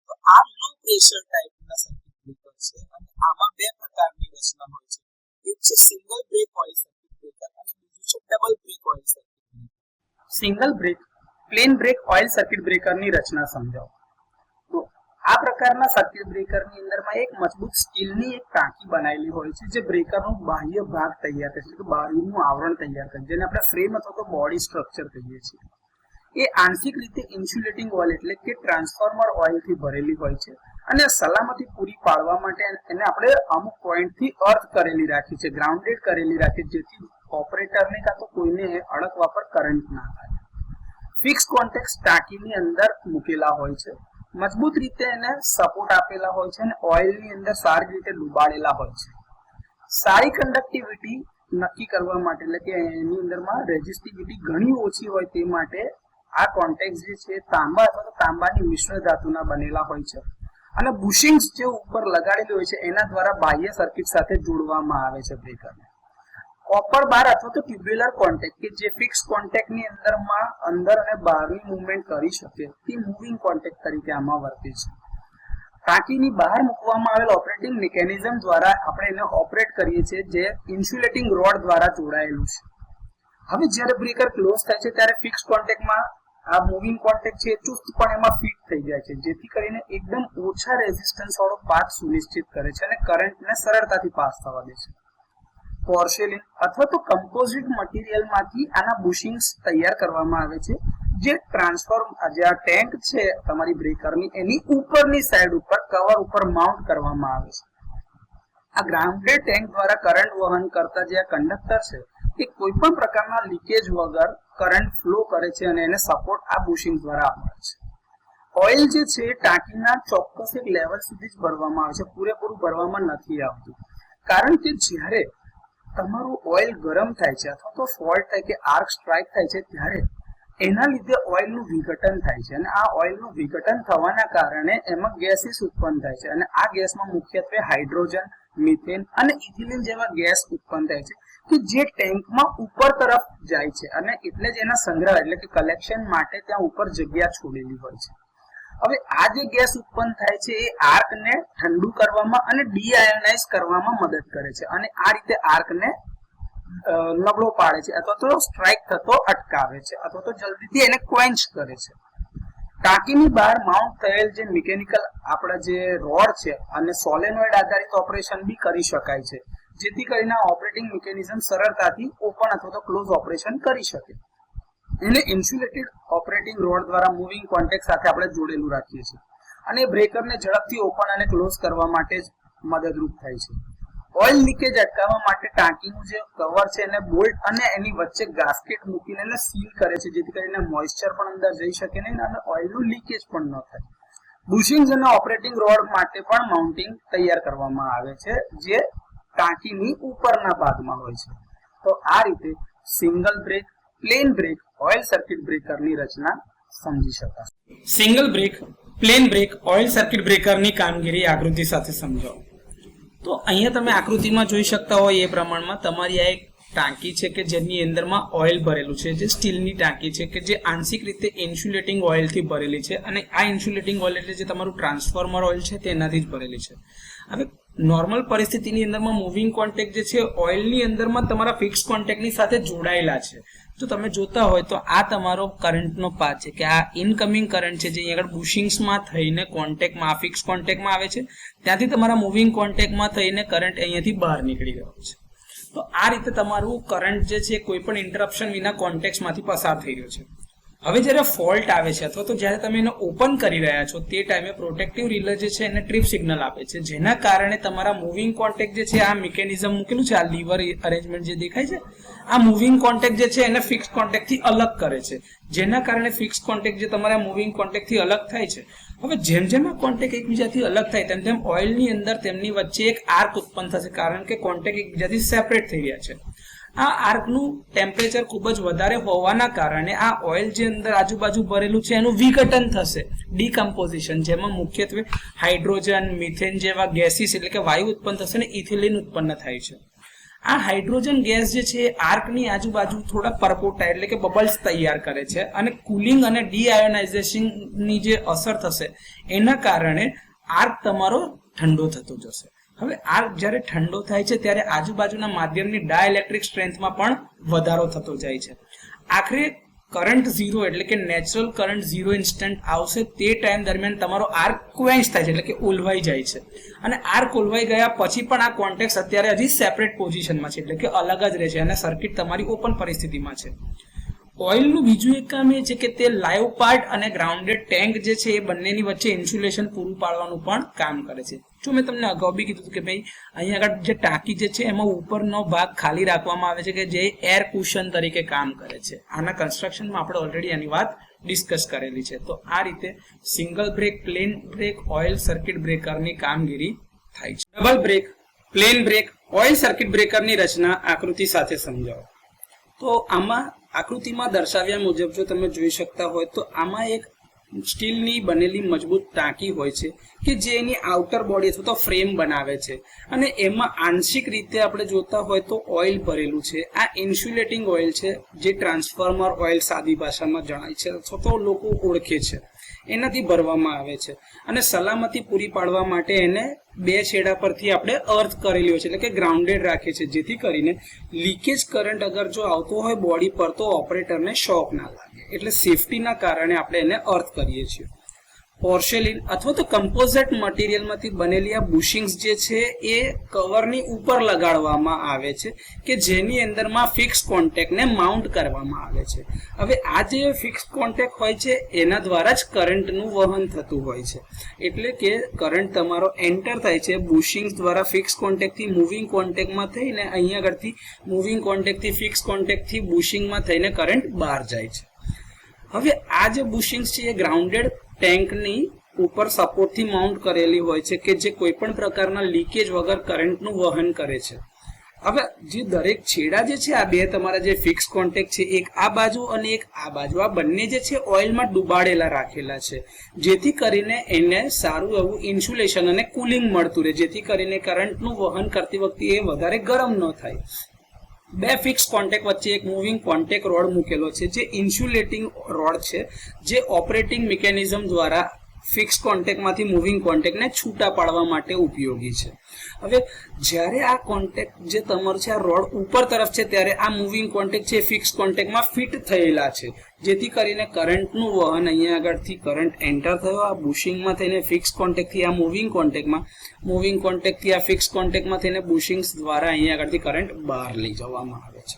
તો આ લો પ્રેશર ટાઈપના સર્કિટ બ્રેકર છે અને આમાં બે પ્રકારની રચના હોય છે. એક છે single break oil circuit breaker અને બીજું છે double break oil circuit breaker. Single break plain break oil circuit બ્રેકરની રચના સમજાવો. તો આ પ્રકારના સર્કિટ બ્રેકરની અંદરમાં એક મજબૂત સ્ટીલની એક ટાંકી બનાવેલી હોય છે જે બ્રેકરનું બાહ્ય ભાગ તૈયાર કરે છે એટલે કે બાહ્યનું આવરણ તૈયાર કરે છે જેને આપણે ફ્રેમ અથવા તો બોડી સ્ટ્રક્ચર કહીએ છીએ. એ આંશિક રીતે ઇન્સ્યુલેટિંગ ઓઇલ એટલે કે ટ્રાન્સફોર્મર ઓઇલથી ભરેલી હોય છે અને સલામતી પૂરી પાડવા માટે એને આપણે અમુક પોઈન્ટથી અર્થ કરેલી રાખી છે, ગ્રાઉન્ડેડ કરેલી રાખી જેથી ઓપરેટરને કાં તો કોઈને અડકવા પર કરંટ ના થાય. ફિક્સ કોન્ટેક્ટ ટાંકીની અંદર મૂકેલા હોય છે, મજબૂત રીતે એને સપોર્ટ આપેલા હોય છે અને ઓઇલની અંદર સારી રીતે ડૂબાડેલા હોય છે. સારી કન્ડક્ટિવિટી નક્કી કરવા માટે એટલે કે એની અંદરમાં રેઝિસ્ટિવિટી ઘણી ઓછી હોય તે માટે આ કોન્ટેક્ટ જે છે તાંબા અથવા તો તાંબાની મિશ્ર ધાતુના બનેલા હોય છે અને બુશિંગ્સ જે ઉપર લગાડેલી હોય છે એના દ્વારા બાહ્ય સર્કિટ સાથે જોડવામાં આવે છે બ્રેકરને. કોપર બાર અથવા તો ટ્યુબ્યુલર કોન્ટેક્ટ કે જે ફિક્સ કોન્ટેક્ટની અંદરમાં અંદર અને બહારની મૂવમેન્ટ કરી શકે તે મૂવિંગ કોન્ટેક્ટ તરીકે આમાં વર્તે છે. ટાંકીની બહાર મૂકવામાં આવેલ ઓપરેટિંગ મિકેનિઝમ દ્વારા આપણે એને ઓપરેટ કરીએ છીએ જે ઇન્સ્યુલેટિંગ રોડ દ્વારા જોડાયેલું છે. હવે જ્યારે બ્રેકર ક્લોઝ થાય છે ત્યારે ફિક્સ કોન્ટેક્ટમાં આ મૂવિંગ કોન્ટેક્ટ છે ચુસ્તપણે એમાં ફિટ થઈ જાય છે જેથી કરીને એકદમ ઓછા રેઝિસ્ટન્સ વાળો પાથ સુનિશ્ચિત કરે છે અને કરંટને સરળતાથી પાસ થવા દે છે. પોર્સેલિન અથવા તો કમ્પોઝિટ મટીરિયલમાંથી આના બુશિંગ્સ તૈયાર કરવામાં આવે છે જે ટ્રાન્સફોર્મ જે આ ટેન્ક છે તમારી બ્રેકરની એની ઉપરની સાઈડ ઉપર કવર ઉપર માઉન્ટ કરવામાં આવે છે. આ ગ્રાઉન્ડેડ ટેન્ક દ્વારા કરંટ વહન કરતા જે આ કંડક્ટર છે એ કોઈ પણ પ્રકારના લીકેજ વગર કરંટ ફ્લો કરે છે અને એને સપોર્ટ આ બુશિંગ દ્વારા આપે છે. ઓઇલ જે છે ટાંકીના ચોક્કસ એક લેવલ સુધી જ ભરવામાં આવે છે, પૂરેપૂરું ભરવામાં નથી આવતું કારણ કે જ્યારે તમારું ઓઇલ ગરમ થાય છે અથવા તો ફોલ્ટ થાય કે આર્ક સ્ટ્રાઇક થાય છે ત્યારે એના લીધે ઓઇલનું વિઘટન થાય છે અને આ ઓઇલનું વિઘટન થવાના કારણે એમાં ગેસીસ ઉત્પન્ન થાય છે અને આ ગેસમાં મુખ્યત્વે હાઇડ્રોજન, મિથેન અને ઇથિલિન જેવા ગેસ ઉત્પન્ન થાય છે કે જે ટેન્કમાં ઉપર તરફ જાય છે અને એટલે જ એના સંગ્રહ એટલે કે કલેક્શન માટે ત્યાં ઉપર જગ્યા છોડેલી હોય છે. હવે આ જે ગેસ ઉત્પન્ન થાય છે એ આર્કને ઠંડુ કરવામાં અને ડીઆયોનાઇઝ કરવામાં મદદ કરે છે અને આ રીતે આર્કને નબળો પાડે છે અથવા તો સ્ટ્રાઇક થતો અટકાવે છે અથવા તો જલ્દીથી એને ક્વેન્ચ કરે છે. ટાંકીની બહાર માઉન્ટ થયેલ જે મિકેનિકલ આપણા જે રોડ છે અને સોલેનોઇડ આધારિત ઓપરેશન બી કરી શકાય છે જેથી કરીને ઓપરેટિંગ મિકેનિઝમ સરળતાથી ઓપન અથવા તો ક્લોઝ ઓપરેશન કરી શકે. એને ઇન્સ્યુલેટેડ ઓપરેટિંગ રોડ દ્વારા મૂવિંગ કોન્ટેક્ટ સાથે આપણે જોડેલું રાખીએ છીએ અને બ્રેકરને ઝડપથી ઓપન અને ક્લોઝ કરવા માટે જ મદદરૂપ થાય છે. ઓઇલ લીકેજ અટકાવવા માટે ટાંકીનું જે કવર છે એને બોલ્ટ અને એની વચ્ચે ગાસ્કેટ મૂકીને એને સીલ કરે છે જેથી કરીને મોઇસ્ચર પણ અંદર જઈ શકે નહીં અને ઓઇલનું લીકેજ પણ ન થાય. બુશિંગ્સ અને ઓપરેટિંગ રોડ માટે પણ માઉન્ટિંગ તૈયાર કરવામાં આવે છે જે ટાંકીની ઉપરના ભાગમાં હોય છે. તો આ રીતે single break, plain break oil circuit બ્રેકરની રચના સમજી શકાશે. Single break, plain break oil circuit બ્રેકરની કામગીરી આકૃતિ સાથે સમજાવો. તો અહીંયા તમે આકૃતિમાં જોઈ શકતા હોય એ પ્રમાણમાં તમારી આ એક ટાંકી છે કે જેની અંદરમાં ઓઇલ ભરેલું છે જે સ્ટીલની ટાંકી છે કે જે આંશિક રીતે ઇન્સ્યુલેટિંગ ઓઇલથી ભરેલી છે અને આ ઇન્સ્યુલેટિંગ ઓઇલ એટલે જે તમારું ટ્રાન્સફોર્મર ઓઇલ છે તેનાથી જ ભરેલી છે. હવે નોર્મલ પરિસ્થિતિની અંદરમાં મૂવિંગ કોન્ટેક્ટ જે છે ઓઇલની અંદરમાં તમારા ફિક્સ કોન્ટેક્ટની સાથે જોડાયેલા છે જો તમે જોતા હોય તો આ તમારો કરંટનો પાથ છે કે આ ઇનકમિંગ કરંટ છે જે અહીંયા આગળ બુશિંગ્સમાં થઈને કોન્ટેક્ટમાં ફિક્સ કોન્ટેક્ટમાં આવે છે, ત્યાંથી તમારા મૂવિંગ કોન્ટેક્ટમાં થઈને કરંટ અહીંયાથી બહાર નીકળી રહ્યો છે. તો આ રીતે તમારું કરંટ જે છે કોઈ પણ ઇન્ટરપ્શન વિના કોન્ટેક્ટમાંથી પસાર થઈ રહ્યો છે. હવે જ્યારે ફોલ્ટ આવે છે અથવા તો જ્યારે તમે એને ઓપન કરી રહ્યા છો તે ટાઈમે પ્રોટેક્ટિવ રિલે જે છે એને ટ્રીપ સિગ્નલ આપે છે, જેના કારણે તમારા મૂવિંગ કોન્ટેક્ટ જે છે આ મિકેનિઝમ મૂકેલું છે, આ લીવર અરેન્જમેન્ટ જે દેખાય છે, આ મૂવિંગ કોન્ટેક્ટ જે છે એને ફિક્સ કોન્ટેક્ટથી અલગ કરે છે, જેના કારણે ફિક્સ કોન્ટેક્ટ જે તમારા મૂવિંગ કોન્ટેક્ટથી અલગ થાય છે. હવે જેમ જેમ આ કોન્ટેક્ટ એકબીજાથી અલગ થાય તેમ તેમ ઓઇલની અંદર તેમની વચ્ચે એક આર્ક ઉત્પન્ન થશે, કારણ કે કોન્ટેક્ટ એકબીજાથી સેપરેટ થઈ રહ્યા છે. આ આર્કનું ટેમ્પરેચર ખૂબ જ વધારે હોવાના કારણે આ ઓઇલ જે અંદર આજુબાજુ ભરેલું છે એનું વિઘટન થશે, ડીકમ્પોઝિશન, જેમાં મુખ્યત્વે હાઇડ્રોજન, મિથેન જેવા ગેસીસ એટલે કે વાયુ ઉત્પન્ન થશે અને ઇથિલિન ઉત્પન્ન થાય છે. આ હાઇડ્રોજન ગેસ જે છે આર્કની આજુબાજુ થોડા પરપોટા એટલે કે બબલ્સ તૈયાર કરે છે અને કુલિંગ અને ડીઆયોનાઇઝેશનની જે અસર થશે એના કારણે આર્ક તમારો ઠંડો થતો જશે. હવે આર્ક જ્યારે ઠંડો થાય છે ત્યારે આજુબાજુના માધ્યમની ડાયઇલેક્ટ્રિક સ્ટ્રેન્થમાં પણ વધારો થતો જાય છે. આખરે કરંટ ઝીરો એટલે કે નેચરલ કરંટ ઝીરો ઇન્સ્ટન્ટ આવશે તે ટાઈમ દરમિયાન તમારો આર્ક ક્વેન્ચ થાય છે એટલે કે ઓલવાઈ જાય છે. અને આર્ક ઓલવાઈ ગયા પછી પણ આ કોન્ટેક્ટ અત્યારે હજી સેપરેટ પોઝિશનમાં છે એટલે કે અલગ જ રહે છે અને સર્કિટ તમારી ઓપન પરિસ્થિતિમાં છે. ઓઇલનું બીજું એક કામ એ છે કે તે લાઈવ પાર્ટ અને ગ્રાઉન્ડેડ ટેન્ક જે છે એ બંનેની વચ્ચે ઇન્સ્યુલેશન પૂરું પાડવાનું પણ કામ કરે છે. જો મેં તમને અગાઉ બી કીધું કે ભાઈ અહીંયા આગળ જે ટાંકી જે છે એમાં ઉપરનો ભાગ ખાલી રાખવામાં આવે છે કે જે એર કુશન તરીકે કામ કરે છે. આના કન્સ્ટ્રક્શનમાં આપણે ઓલરેડી આની વાત ડિસ્કસ કરેલી છે. તો આ રીતે single break, plain break, oil circuit બ્રેકરની કામગીરી થાય છે. Double break, plain break, oil circuit બ્રેકરની રચના આકૃતિ સાથે સમજાવો. તો આમાં આકૃતિમાં દર્શાવ્યા મુજબ જો તમે જોઈ શકતા હોય તો આમાં એક સ્ટીલની બનેલી મજબૂત ટાંકી હોય છે કે જે એની આઉટર બોડી અથવા તો ફ્રેમ બનાવે છે અને એમાં આંશિક રીતે આપણે જોતા હોય તો ઓઇલ ભરેલું છે. આ ઇન્સ્યુલેટિંગ ઓઇલ છે જે ટ્રાન્સફોર્મર ઓઇલ સાદી ભાષામાં જણાય છે અથવા તો લોકો ઓળખે છે, એનાથી ભરવામાં આવે છે અને સલામતી પૂરી પાડવા માટે એને બે છેડા પરથી આપણે અર્થ કરેલી હોય છે એટલે કે ગ્રાઉન્ડેડ રાખે છે, જેથી કરીને લીકેજ કરંટ અગર જો આવતો હોય બોડી પર તો ઓપરેટરને શોક ના લાગે. એટલે સેફટીના કારણે આપણે એને અર્થ કરીએ છીએ. પોર્સેલિન અથવા તો કમ્પોઝિટ મટીરિયલમાંથી બનેલી આ બુશિંગ્સ જે છે એ કવરની ઉપર લગાડવામાં આવે છે કે જેની અંદરમાં ફિક્સ કોન્ટેક્ટને માઉન્ટ કરવામાં આવે છે. હવે આ જે ફિક્સ કોન્ટેક્ટ હોય છે એના દ્વારા જ કરંટનું વહન થતું હોય છે. એટલે કે કરંટ તમારો એન્ટર થાય છે બુશિંગ્સ દ્વારા ફિક્સ કોન્ટેક્ટથી મૂવિંગ કોન્ટેક્ટમાં થઈને અહીંયા આગળથી મૂવિંગ કોન્ટેક્ટથી ફિક્સ કોન્ટેક્ટથી બુશિંગમાં થઈને કરંટ બહાર જાય છે. હવે આ જે બુશિંગ્સ છે એ ગ્રાઉન્ડેડ ટેન્કની ઉપર સપોર્ટથી માઉન્ટ કરેલી હોય છે કે જે કોઈ પણ પ્રકારના લીકેજ વગર કરંટનું વહન કરે છે. હવે જે દરેક છેડા જે છે આ બે તમારા જે ફિક્સ કોન્ટેક્ટ છે એક આ બાજુ અને એક આ બાજુ, આ બંને જે છે ઓઇલમાં ડુબાડેલા રાખેલા છે જેથી કરીને એને સારું એવું ઇન્સ્યુલેશન અને કુલિંગ મળતું રહે, જેથી કરીને કરંટનું વહન કરતી વખતે એ વધારે ગરમ ન થાય. બે ફિક્સ કોન્ટેક્ટ વચ્ચે એક મૂવિંગ કોન્ટેક્ટ રોડ મૂકેલો છે જે ઇન્સ્યુલેટિંગ રોડ છે જે ઓપરેટિંગ મિકેનિઝમ દ્વારા ફિક્સ કોન્ટેક્ટમાંથી મૂવિંગ કોન્ટેક્ટને છૂટા પાડવા માટે ઉપયોગી છે. હવે જ્યારે આ કોન્ટેક્ટ જે તમારું છે આ રોડ ઉપર તરફ છે ત્યારે આ મૂવિંગ કોન્ટેક્ટ છે ફિક્સ કોન્ટેક્ટમાં ફિટ થયેલા છે, જેથી કરીને કરંટનું વહન અહીંયા આગળથી કરંટ એન્ટર થયો આ બુશિંગમાં થઈને ફિક્સ કોન્ટેક્ટથી આ મૂવિંગ કોન્ટેક્ટમાં, મૂવિંગ કોન્ટેક્ટથી આ ફિક્સ કોન્ટેક્ટમાં થઈને બુશિંગ્સ દ્વારા અહીંયા આગળથી કરંટ બહાર લઈ જવામાં આવે છે.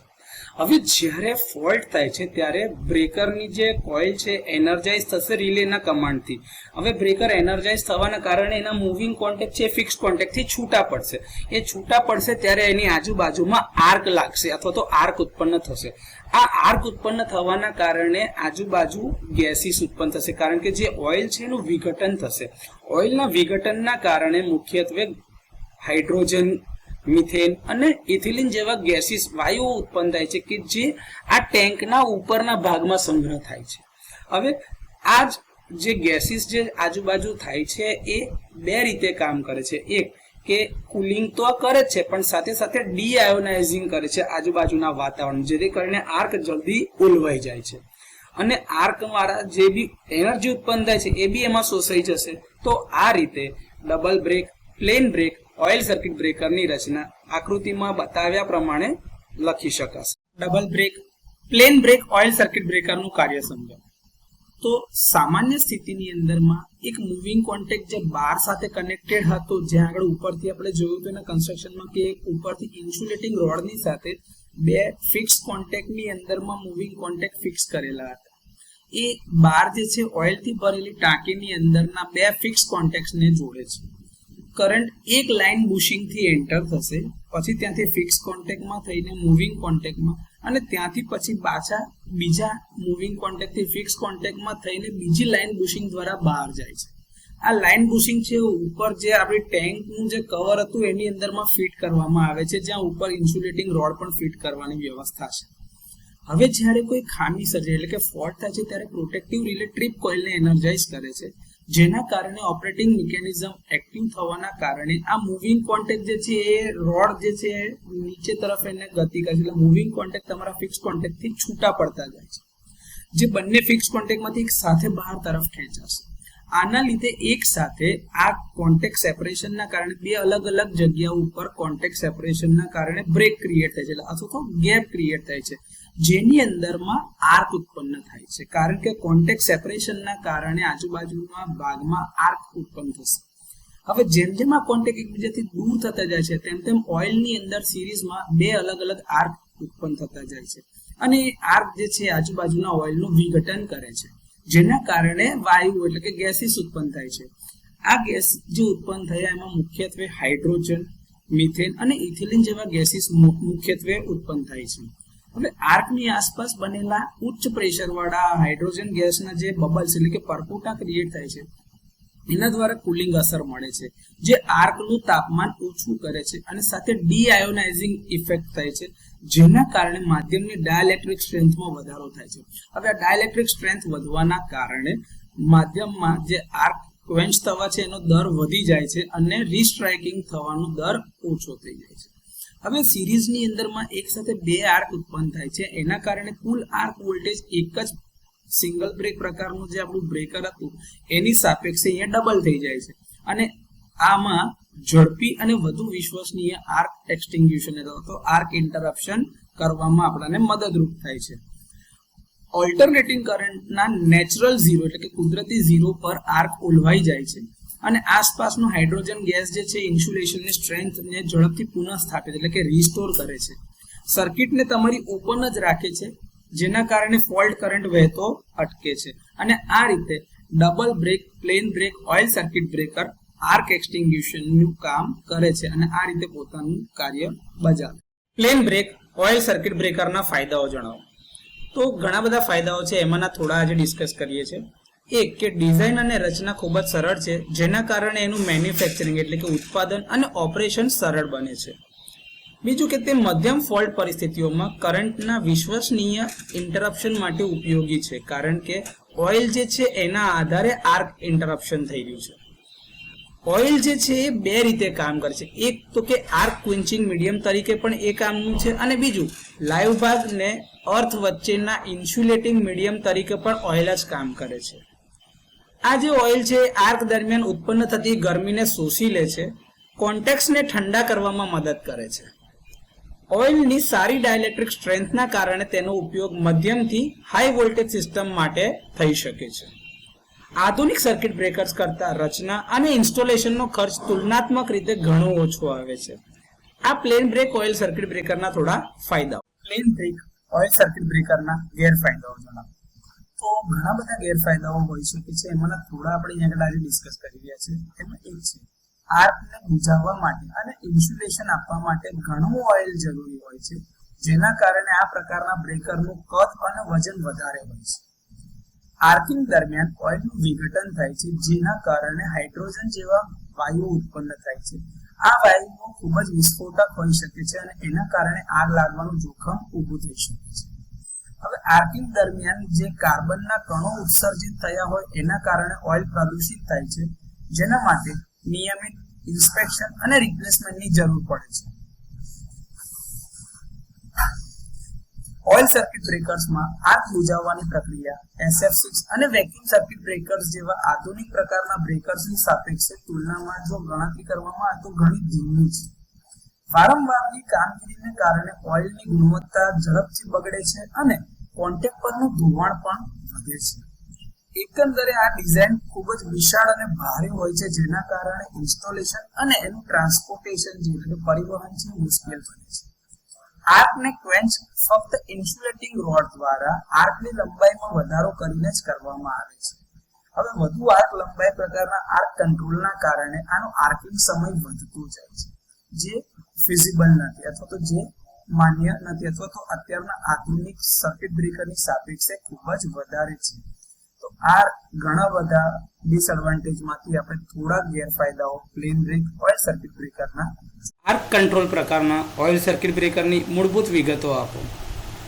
હવે જ્યારે ફોલ્ટ થાય છે ત્યારે બ્રેકરની જે કોઇલ છે એનર્જાઇઝ થશે રિલેના કમાન્ડથી. હવે બ્રેકર એનર્જાઇઝ થવાના કારણે એના મૂવિંગ કોન્ટેક્ટ છે ફિક્સ કોન્ટેક્ટથી છૂટા પડશે. એ છૂટા પડશે ત્યારે એની આજુબાજુમાં આર્ક લાગશે અથવા તો આર્ક ઉત્પન્ન થશે. આ આર્ક ઉત્પન્ન થવાના કારણે આજુબાજુ ગેસીસ ઉત્પન્ન થશે, કારણ કે જે ઓઇલ છે એનું વિઘટન થશે. ઓઇલના વિઘટનના કારણે મુખ્યત્વે હાઇડ્રોજન, મિથેન અને ઇથિલિન જેવા ગેસીસ વાયુઓ ઉત્પન્ન થાય છે કે જે આ ટેન્કના ઉપરના ભાગમાં સંગ્રહ થાય છે. હવે આ જે ગેસીસ જે આજુબાજુ થાય છે એ બે રીતે કામ કરે છે. એક કે કુલિંગ તો કરે છે પણ સાથે સાથે ડીઆયોનાઇઝિંગ કરે છે આજુબાજુના વાતાવરણ, જેથી કરીને આર્ક જલ્દી ઓલવાઈ જાય છે અને આર્ક વાળા જે બી એનર્જી ઉત્પન્ન થાય છે એ બી એમાં શોષાઈ જશે. તો આ રીતે double break, plain break, oil circuit બ્રેકરની રચના આકૃતિમાં બતાવ્યા પ્રમાણે લખી શકાશે. Double break, plain break oil circuit બ્રેકરનું કાર્ય સમજો. તો સામાન્ય સ્થિતિની અંદરમાં એક મૂવિંગ કોન્ટેક્ટ જે બાર સાથે કનેક્ટેડ હતો, જ્યાં આગળ ઉપરથી આપણે જોયું હતું એના કન્સ્ટ્રક્શનમાં કે ઉપરથી ઇન્સ્યુલેટિંગ રોડની સાથે બે ફિક્સ કોન્ટેક્ટની અંદરમાં મૂવિંગ કોન્ટેક્ટ ફિક્સ કરેલા હતા. એ બાર જે છે ઓઇલથી ભરેલી ટાંકીની અંદરના બે ફિક્સ કોન્ટેક્ટ્સને જોડે છે. કરંટ એક લાઇન બુશિંગથી એન્ટર થશે, પછી ત્યાંથી ફિક્સ કોન્ટેક્ટમાં થઈને મૂવિંગ કોન્ટેક્ટમાં, અને ત્યાંથી પછી પાછા બીજા મૂવિંગ કોન્ટેક્ટથી ફિક્સ કોન્ટેક્ટમાં થઈને બીજી લાઇન બુશિંગ દ્વારા બહાર જાય છે. આ લાઇન બુશિંગ છે ઉપર જે આપણી ટેન્કનું જે કવર હતું એની અંદરમાં ફિટ કરવામાં આવે છે, જ્યાં ઉપર ઇન્સ્યુલેટિંગ રોડ પણ ફિટ કરવાની વ્યવસ્થા છે. હવે જ્યારે કોઈ ખામી સર્જાય એટલે કે ફોલ્ટ થાય છે ત્યારે પ્રોટેક્ટિવ રિલે ટ્રીપ કોઇલને એનર્જાઇઝ કરે છે, જેના કારણે ઓપરેટિંગ મિકેનિઝમ એક્ટિવ થવાના કારણે આ મૂવિંગ કોન્ટેક્ટ જે છે એ રોડ જે છે નીચે તરફ એને ગતિ કરે છે. એટલે મૂવિંગ કોન્ટેક્ટ તમારા ફિક્સ કોન્ટેક્ટથી છૂટા પડતા જાય છે, જે બંને ફિક્સ કોન્ટેક્ટમાંથી એક સાથે બહાર તરફ ખેંચાશે. આના લીધે એક સાથે આ કોન્ટેક્ટ સેપરેશનના કારણે બે અલગ અલગ જગ્યાઓ ઉપર કોન્ટેક્ટ સેપરેશનના કારણે બ્રેક ક્રિએટ થાય છે, અથવા તો ગેપ ક્રિએટ થાય છે, જેની અંદરમાં આર્ક ઉત્પન્ન થાય છે. કારણ કે કોન્ટેક્ટ સેપરેશનના કારણે આજુબાજુના ભાગમાં આર્ક ઉત્પન્ન થશે. હવે જેમ જેમ આ કોન્ટેક્ટ એકબીજાથી દૂર થતા જાય છે તેમ તેમ ઓઇલની અંદર સિરીઝમાં બે અલગ અલગ આર્ક ઉત્પન્ન થતા જાય છે, અને આર્ક જે છે આજુબાજુના ઓઇલનું વિઘટન કરે છે, જેના કારણે વાયુ એટલે કે ગેસીસ ઉત્પન્ન થાય છે. આ ગેસ જે ઉત્પન્ન થયા એમાં મુખ્યત્વે હાઇડ્રોજન, મિથેન અને ઇથિલિન જેવા ગેસીસ મુખ્યત્વે ઉત્પન્ન થાય છે. હવે આર્કની આસપાસ બનેલા ઉચ્ચ પ્રેશરવાળા હાઇડ્રોજન ગેસના જે બબલ્સ એટલે કે પરપોટા ક્રિએટ થાય છે, એના દ્વારા કુલિંગ અસર મળે છે, જે આર્કનું તાપમાન ઓછું કરે છે, અને સાથે ડીઆયોનાઇઝિંગ ઇફેક્ટ થાય છે, જેના કારણે માધ્યમની ડાયલેક્ટ્રિક સ્ટ્રેન્થમાં વધારો થાય છે. હવે આ ડાયલેક્ટ્રિક સ્ટ્રેન્થ વધવાના કારણે માધ્યમમાં જે આર્ક ક્વેન્ચ થવા છે એનો દર વધી જાય છે, અને રીસ્ટ્રાઇકિંગ થવાનો દર ઓછો થઈ જાય છે. હવે સિરીઝની અંદરમાં એક સાથે બે આર્ક ઉત્પન્ન થાય છે, એના કારણે કુલ આર્ક વોલ્ટેજ એક જ સિંગલ બ્રેક પ્રકારનું જે આપણું બ્રેકર હતું એની સાપેક્ષે અહીંયા ડબલ થઈ જાય છે, અને આમાં ઝડપી અને વધુ વિશ્વસનીય આર્ક એક્સટિંગ્યુશન અથવા તો આર્ક ઇન્ટરપ્શન કરવામાં આપણને મદદરૂપ થાય છે. ઓલ્ટરનેટિંગ કરંટના નેચરલ ઝીરો એટલે કે કુદરતી ઝીરો પર આર્ક ઓલવાઈ જાય છે, અને આસપાસનો હાઇડ્રોજન ગેસ જે છે ઇન્સ્યુલેશનની સ્ટ્રેન્થને ઝડપથી પુનઃસ્થાપિત એટલે કે રિસ્ટોર કરે છે. સર્કિટને તમારી ઓપન જ રાખે છે, જેના કારણે ફોલ્ટ કરંટ વહેતો અટકે છે, અને આ રીતે double break plain break oil circuit breaker arc એક્સટિંગ્યુશનનું કામ કરે છે, અને આ રીતે પોતાનું કાર્ય બજાવે. પ્લેન બ્રેક ઓઇલ સર્કિટ બ્રેકરના ફાયદાઓ જણાવો. તો ઘણા બધા ફાયદાઓ છે, એમાંના થોડા આજે ડિસ્કસ કરીએ છીએ. એક કે ડિઝાઇન અને રચના ખૂબ જ સરળ છે, જેના કારણે એનું મેન્યુફેક્ચરિંગ એટલે કે ઉત્પાદન અને ઓપરેશન સરળ બને છે. બીજું કે તે મધ્યમ ફોલ્ટ પરિસ્થિતિઓમાં કરંટના વિશ્વસનીય ઇન્ટરપ્શન માટે ઉપયોગી છે, કારણ કે ઓઇલ જે છે એના આધારે આર્ક ઇન્ટરપ્શન થઈ રહ્યું છે. ઓઇલ જે છે એ બે રીતે કામ કરે છે. એક તો કે આર્ક ક્વિન્ચિંગ મીડિયમ તરીકે પણ એ કામનું છે, અને બીજું લાઈવ ભાગ ને અર્થ વચ્ચેના ઇન્સ્યુલેટિંગ મીડિયમ તરીકે પણ ઓઇલ જ કામ કરે છે. આ જે ઓઇલ છે આર્ક દરમિયાન ઉત્પન્ન થતી ગરમીને શોષી લે છે, કોન્ટેક્ટ્સને ઠંડા કરવામાં મદદ કરે છે. ઓઇલની સારી ડાયલેક્ટ્રિક સ્ટ્રેન્થના કારણે તેનો ઉપયોગ મધ્યમથી હાઈ વોલ્ટેજ સિસ્ટમ માટે થઈ શકે છે. આધુનિક સર્કિટ બ્રેકર્સ કરતા રચના અને ઇન્સ્ટોલેશનનો ખર્ચ તુલનાત્મક રીતે ઘણો ઓછો આવે છે. આ પ્લેન બ્રેક ઓઇલ સર્કિટ બ્રેકરના થોડા ફાયદાઓ. પ્લેન બ્રેક ઓઇલ સર્કિટ બ્રેકરના ગેરફાયદાઓ જણાવો. તો ઘણા બધા ગેરફાયદાઓ હોઈ શકે છે, એમાંના થોડા આપણે અહીંયા આજે ડિસ્કસ કરી રહ્યા છે. એમાં એક છે આર્કને બુઝાવવા માટે અને ઇન્સ્યુલેશન આપવા માટે ઘણું ઓઇલ જરૂરી હોય છે, જેના કારણે આ પ્રકારના બ્રેકરનું કદ અને વજન વધારે હોય છે. આર્કિંગ દરમિયાન ઓઇલનું વિઘટન થાય છે, જેના કારણે હાઇડ્રોજન જેવા વાયુઓ ઉત્પન્ન થાય છે. આ વાયુઓ ખૂબ જ વિસ્ફોટક હોઈ શકે છે, અને એના કારણે આગ લાગવાનું જોખમ ઊભું થઈ શકે છે. હવે આર્કિંગ દરમિયાન જે કાર્બનના કણો ઉત્સર્જિત થયા હોય એના કારણે ઓઇલ પ્રદૂષિત થાય છે, જેના માટે નિયમિત ઇન્સ્પેક્શન અને રિપ્લેસમેન્ટની જરૂર પડે છે. ઓઇલ સર્કિટ બ્રેકર્સમાં આર્ક બુઝાવવાની પ્રક્રિયા SF6 અને વેક્યુમ સર્કિટ બ્રેકર્સ જેવા આધુનિક પ્રકારના બ્રેકર્સની સાપેક્ષે તુલનામાં જો ગણતરી કરવામાં આવે તો ઘણી ધીમી છે. વારંવારની કામગીરીને કારણે ઓઇલની ગુણવત્તા ઝડપથી બગડે છે, અને કોન્ટેક પરનું ધોવાણ પણ વધે છે. એકંદરે આ ડિઝાઇન ખૂબ જ વિશાળ અને ભારે હોય છે, જેના કારણે ઇન્સ્ટોલેશન અને એનું ટ્રાન્સપોર્ટેશન જે એટલે પરિવહન છે મુશ્કેલ બને છે. આર્કને ક્વેન્ચ ફક્ત ઇન્સ્યુલેટિંગ રોડ દ્વારા આર્કની લંબાઈમાં વધારો કરીને જ કરવામાં આવે છે. હવે વધુ આર્ક લંબાઈ પ્રકારના આર્ક કંટ્રોલના કારણે આનો આર્કિંગ સમય વધતો જાય છે, જે ફિઝિબલ નથી અથવા તો જે માન્ય નથી અથવા તો અત્યારના આધુનિક સર્કિટ બ્રેકરની સાપેક્ષે ખૂબ જ વધારે છે. તો આ ઘણા બધા ડિસએડવાન્ટેજમાંથી આપણે થોડા ગેરફાયદાઓ પ્લેન બ્રેક ઓઇલ સર્કિટ બ્રેકરના. આર્ક કંટ્રોલ પ્રકારના ઓઇલ સર્કિટ બ્રેકરની મૂળભૂત વિગતો આપો.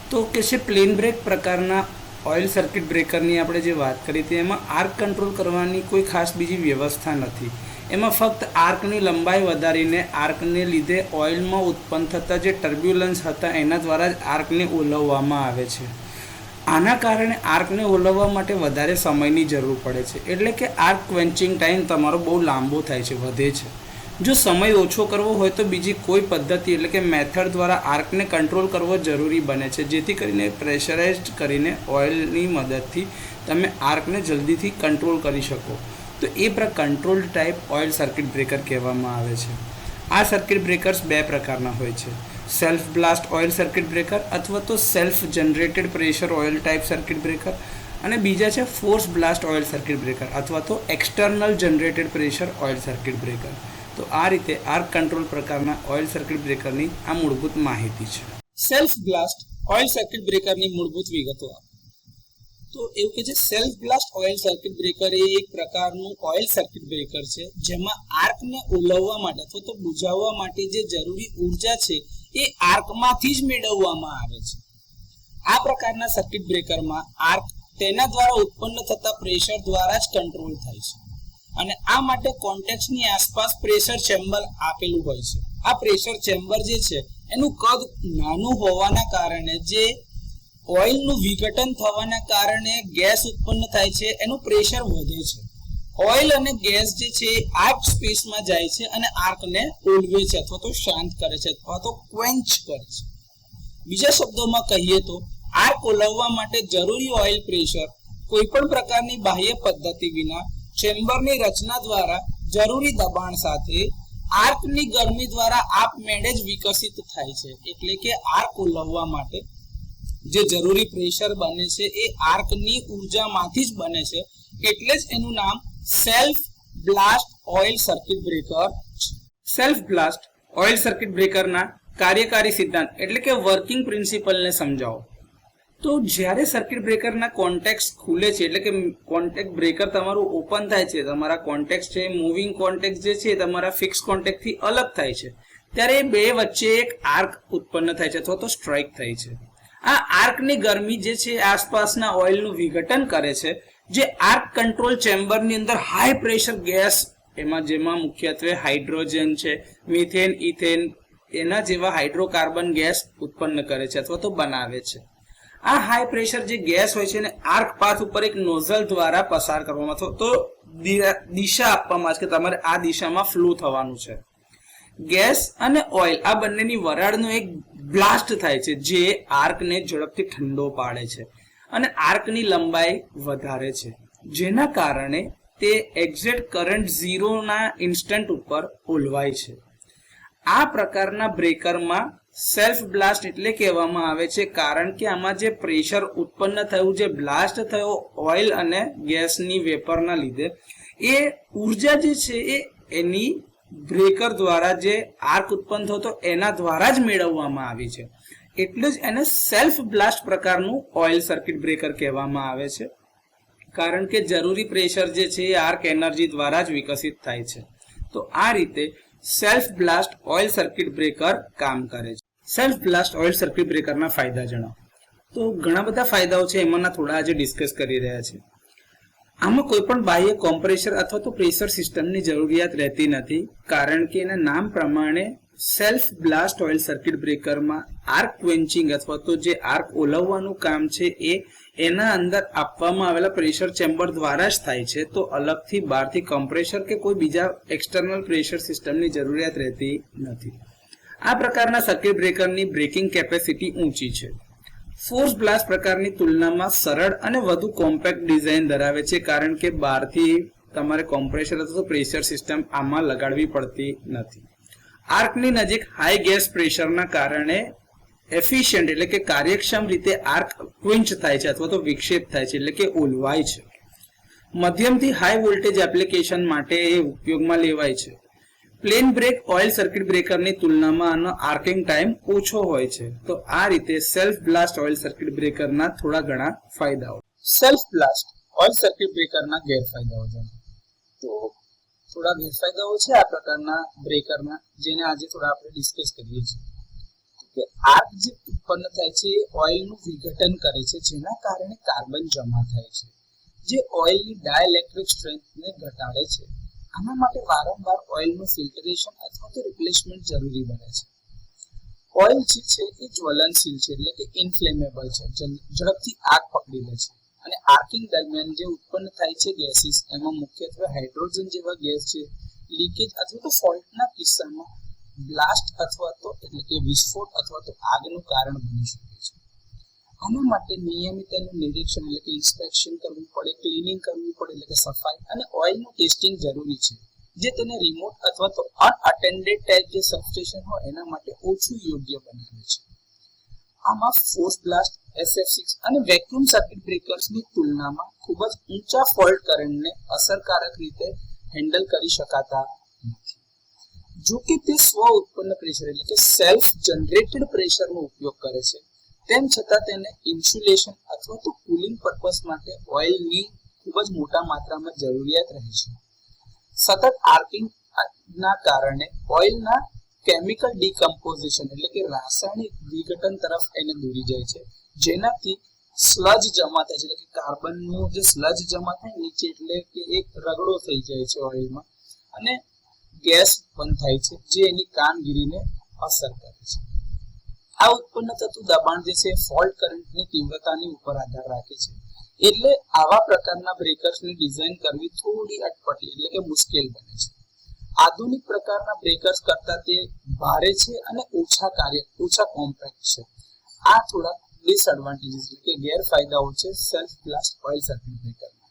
તો કે છે પ્લેન બ્રેક પ્રકારના ઓઇલ સર્કિટ બ્રેકરની આપણે જે વાત કરી હતી એમાં આર્ક કંટ્રોલ કરવાની કોઈ ખાસ બીજી વ્યવસ્થા નથી. એમાં ફક્ત આર્કની લંબાઈ વધારીને આર્કને લીધે ઓઇલમાં ઉત્પન્ન થતા જે ટર્બ્યુલન્સ હતા એના દ્વારા જ આર્કને ઓલવવામાં આવે છે. આના કારણે આર્કને ઓલવવા માટે વધારે સમયની જરૂર પડે છે, એટલે કે આર્ક ક્વેન્ચિંગ ટાઈમ તમારો બહુ લાંબો થાય છે, વધે છે. જો સમય ઓછો કરવો હોય તો બીજી કોઈ પદ્ધતિ એટલે કે મેથડ દ્વારા આર્કને કંટ્રોલ કરવો જરૂરી બને છે, જેથી કરીને પ્રેશરાઇઝ્ડ કરીને ઓઇલની મદદથી તમે આર્કને જલ્દીથી કંટ્રોલ કરી શકો. તો એ controlled type oil circuit breaker કહેવામાં આવે છે. આ સર્કિટ બ્રેકર્સ બે પ્રકારના હોય છે: self blast oil circuit breaker અથવા તો self generated pressure oil type circuit breaker, અને બીજા છે force blast oil circuit breaker અથવા તો external generated pressure oil circuit breaker. તો આ રીતે આર્ક કંટ્રોલ પ્રકારના ઓઇલ સર્કિટ બ્રેકરની આ મૂળભૂત માહિતી છે. સેલ્ફ બ્લાસ્ટ ઓઇલ સર્કિટ બ્રેકરની મૂળભૂત વિગતો આપો. તો એવું કે છે self blast oil circuit breaker એ એક પ્રકારનું ઓઇલ સર્કિટ બ્રેકર છે જેમાં આર્કને ઓલવવા માટે અથવા તો બુઝાવવા માટે જે જરૂરી ઉર્જા છે એ આર્કમાંથી જ મેળવવામાં આવે છે. આ પ્રકારના સર્કિટ બ્રેકરમાં આર્ક તેના દ્વારા ઉત્પન્ન થતા પ્રેશર દ્વારા જ કંટ્રોલ થાય છે, અને આ માટે કોન્ટેક્ટની આસપાસ પ્રેશર ચેમ્બર આપેલું હોય છે. આ પ્રેશર ચેમ્બર જે છે એનું કદ નાનું હોવાના કારણે જે ઓઇલનું વિઘટન થવાના કારણે ગેસ ઉત્પન્ન થાય છે, એનું પ્રેશર વધે છે. ઓઇલ અને ગેસ જે છે આર્ક સ્પેસમાં જાય છે અને આર્કને ઓલવે છે અથવા તો શાંત કરે છે અથવા તો ક્વેન્ચ કરે છે. બીજા શબ્દોમાં કહીએ તો આર્ક ઓલવવા માટે જરૂરી ઓઇલ પ્રેશર કોઈપણ પ્રકારની બાહ્ય પદ્ધતિ વિના ચેમ્બરની રચના દ્વારા જરૂરી દબાણ સાથે આર્કની ગરમી દ્વારા આપમેળે જ વિકસિત થાય છે. એટલે કે આર્ક ઓલવવા માટે જે જરૂરી પ્રેશર બને છે એ આર્કની ઉર્જામાંથી જ બને છે, એટલે જ એનું નામ self blast oil circuit breaker છે. સેલ્ફ બ્લાસ્ટ ઓઇલ સર્કિટ બ્રેકરના કાર્યકારી સિદ્ધાંત એટલે કે વર્કિંગ પ્રિન્સિપલને સમજાવો. તો જ્યારે સર્કિટ બ્રેકરના કોન્ટેક્ટ ખુલે છે એટલે કે કોન્ટેક્ટ બ્રેકર તમારું ઓપન થાય છે, તમારા કોન્ટેક્ટ છે મૂવિંગ કોન્ટેક્ટ જે છે તમારા ફિક્સ કોન્ટેક્ટથી અલગ થાય છે, ત્યારે બે વચ્ચે એક આર્ક ઉત્પન્ન થાય છે અથવા તો સ્ટ્રાઇક થાય છે. આ આર્કની ગરમી જે છે આસપાસના ઓઇલનું વિઘટન કરે છે, જે આર્ક કંટ્રોલ ચેમ્બરની અંદર હાઈ પ્રેશર ગેસ જેમાં મુખ્યત્વે હાઇડ્રોજન છે, મિથેન, ઇથેન એના જેવા હાઇડ્રોકાર્બન ગેસ ઉત્પન્ન કરે છે અથવા તો બનાવે છે. આ હાઈ પ્રેશર જે ગેસ હોય છે એને આર્ક પાથ ઉપર એક નોઝલ દ્વારા પસાર કરવામાં અથવા તો દિશા આપવામાં આવે છે કે તમારે આ દિશામાં ફ્લો થવાનું છે. ગેસ અને ઓઇલ આ બંનેની વરાળનો એક બ્લાસ્ટ થાય છે જે આર્કને ઝડપથી ઠંડો પાડે છે અને આર્કની લંબાઈ વધારે છે, જેના કારણે તે એક્ઝેક્ટ કરંટ 0 ના ઇન્સ્ટન્ટ ઉપર ઓલવાય છે. આ પ્રકારના બ્રેકરમાં સેલ્ફ બ્લાસ્ટ એટલે કહેવામાં આવે છે કારણ કે આમાં જે પ્રેશર ઉત્પન્ન થયું, જે બ્લાસ્ટ થયો ઓઇલ અને ગેસની વેપરના લીધે, એ ઉર્જા જે છે એ એની બ્રેકર દ્વારા જે આર્ક ઉત્પન્ન થતો એના દ્વારા જ મેળવવામાં આવી છે. એટલે જ એને સેલ્ફ બ્લાસ્ટ પ્રકારનું ઓઇલ સર્કિટ બ્રેકર કહેવામાં આવે છે, કારણ કે જરૂરી પ્રેશર જે છે એ આર્ક એનર્જી દ્વારા જ વિકસિત થાય છે. તો આ રીતે self blast oil circuit breaker કામ કરે છે. સેલ્ફ બ્લાસ્ટ ઓઇલ સર્કિટ બ્રેકરના ફાયદા જણાવો. તો ઘણા બધા ફાયદાઓ છે, એમાંના થોડા આજે ડિસ્કસ કરી રહ્યા છે. આમાં કોઈ પણ બાહ્ય કોમ્પ્રેસર અથવા તો પ્રેશર સિસ્ટમની જરૂરિયાત રહેતી નથી, કારણ કે એના નામ પ્રમાણે સેલ્ફ બ્લાસ્ટ ઓઇલ સર્કિટ બ્રેકરમાં આર્ક ક્વેન્ચિંગ અથવા તો જે આર્ક ઓલવવાનું કામ છે એ એના અંદર આપવામાં આવેલા પ્રેશર ચેમ્બર દ્વારા જ થાય છે. તો અલગથી બહારથી કમ્પ્રેસર કે કોઈ બીજા એક્સટર્નલ પ્રેશર સિસ્ટમની જરૂરિયાત રહેતી નથી. આ પ્રકારના સર્કિટ બ્રેકરની બ્રેકિંગ કેપેસિટી ઊંચી છે. ફોર્સ બ્લાસ્ટ પ્રકારની તુલનામાં સરળ અને વધુ કોમ્પેક્ટ ડિઝાઇન ધરાવે છે, કારણ કે બહારથી તમારે કોમ્પ્રેસર અથવા પ્રેશર સિસ્ટમ આમાં લગાડવી પડતી નથી. આર્કની નજીક હાઈ ગેસ પ્રેશરના કારણે એફિશિયન્ટ એટલે કે કાર્યક્ષમ રીતે આર્ક ક્વિન્ચ થાય છે અથવા તો વિક્ષેપ થાય છે એટલે કે ઓલવાય છે. મધ્યમથી હાઈ વોલ્ટેજ એપ્લિકેશન માટે એ ઉપયોગમાં લેવાય છે. પ્લેન બ્રેક ઓઇલ સર્કિટ બ્રેકરની તુલનામાં આનો આર્કિંગ ટાઈમ ઓછો હોય છે. તો આ રીતે સેલ્ફ બ્લાસ્ટ ઓઇલ સર્કિટ બ્રેકરના થોડા ઘણા ફાયદાઓ. સેલ્ફ બ્લાસ્ટ ઓઇલ સર્કિટ બ્રેકરના ગેરફાયદાઓ જણાવો. તો થોડા ગેરફાયદાઓ છે આ પ્રકારના બ્રેકરના, જેને આજે થોડા આપણે ડિસ્કસ કરીએ છીએ. કે આર્ક જે ઉત્પન્ન થાય છે એ ઓઇલનું વિઘટન કરે છે, જેના કારણે કાર્બન જમા થાય છે, જે ઓઇલની ડાઇલેક્ટ્રિક સ્ટ્રેન્થને ઘટાડે છે. આના માટે વારંવાર ઓઇલનું ફિલ્ટરેશન અથવા તો રિપ્લેસમેન્ટ જરૂરી બને છે. ઓઇલ જે છે એ જ્વલનશીલ છે એટલે કે ઇન્ફ્લેમેબલ છે, ઝડપથી આગ પકડી લે છે. અને આર્કિંગ દરમિયાન જે ઉત્પન્ન થાય છે ગેસીસ, એમાં મુખ્યત્વે હાઇડ્રોજન જેવા ગેસ છે, લીકેજ અથવા તો ફોલ્ટના કિસ્સામાં બ્લાસ્ટ અથવા તો એટલે કે વિસ્ફોટ અથવા તો આગનું કારણ બની શકે છે. આના માટે નિયમિત એનું નિરીક્ષણ એટલે કે ઇન્સ્પેક્શન કરવું પડે, ક્લીનિંગ કરવું પડે એટલે કે સફાઈ, અને ઓઇલનું ટેસ્ટિંગ જરૂરી છે, જે તેને રિમોટ અથવા તો અનઅટેન્ડેડ ટાઈપ જે સબસ્ટેશન હોય એના માટે ઓછું યોગ્ય બનાવે છે. આમાં ફોર્સ બ્લાસ્ટ, SF6 અને વેક્યુમ સર્કિટ બ્રેકર્સની તુલનામાં ખૂબ જ ઊંચા ફોલ્ટ કરંટને અસરકારક રીતે હેન્ડલ કરી શકાતા નથી. જો કે તે સ્વ ઉત્પન્ન પ્રેશર એટલે કે સેલ્ફ જનરેટેડ પ્રેશરનો ઉપયોગ કરે છે, તેમ છતાં તેને ઇન્સ્યુલેશન અથવા તો કુલિંગ પર્પસ માટે ઓઇલની ખૂબ જ મોટા માત્રામાં જરૂરિયાત રહે છે. સતત આર્કિંગ ના કારણે ઓઇલના કેમિકલ ડીકમ્પોઝિશન એટલે કે રાસાયણિક વિઘટન તરફ એને દોરી જાય છે, જેનાથી સ્લજ જમા થાય છે એટલે કે કાર્બનનું જે સ્લજ જમા થાય નીચે એટલે કે એક રગડો થઈ જાય છે ઓઇલમાં, અને ગેસ ઉત્પન્ન થાય છે, જે એની કામગીરીને અસર કરે છે. આ ઉત્પન્ન થતું દબાણ જે છે ફોલ્ટ કરંટની તીવ્રતાની ઉપર આધાર રાખે છે. એટલે આવા પ્રકારના બ્રેકર્સની ડિઝાઇન કરવી થોડી અટપટી એટલે કે મુશ્કેલ બને છે. આધુનિક પ્રકારના બ્રેકર્સ કરતા તે ભારે છે અને ઓછા કોમ્પેક્ટ છે. આ થોડા ડિસએડવાન્ટેજીસ એટલે કે ગેરફાયદાઓ છે સેલ્ફ બ્લાસ્ટ ઓઇલ સર્કિટ બ્રેકરના.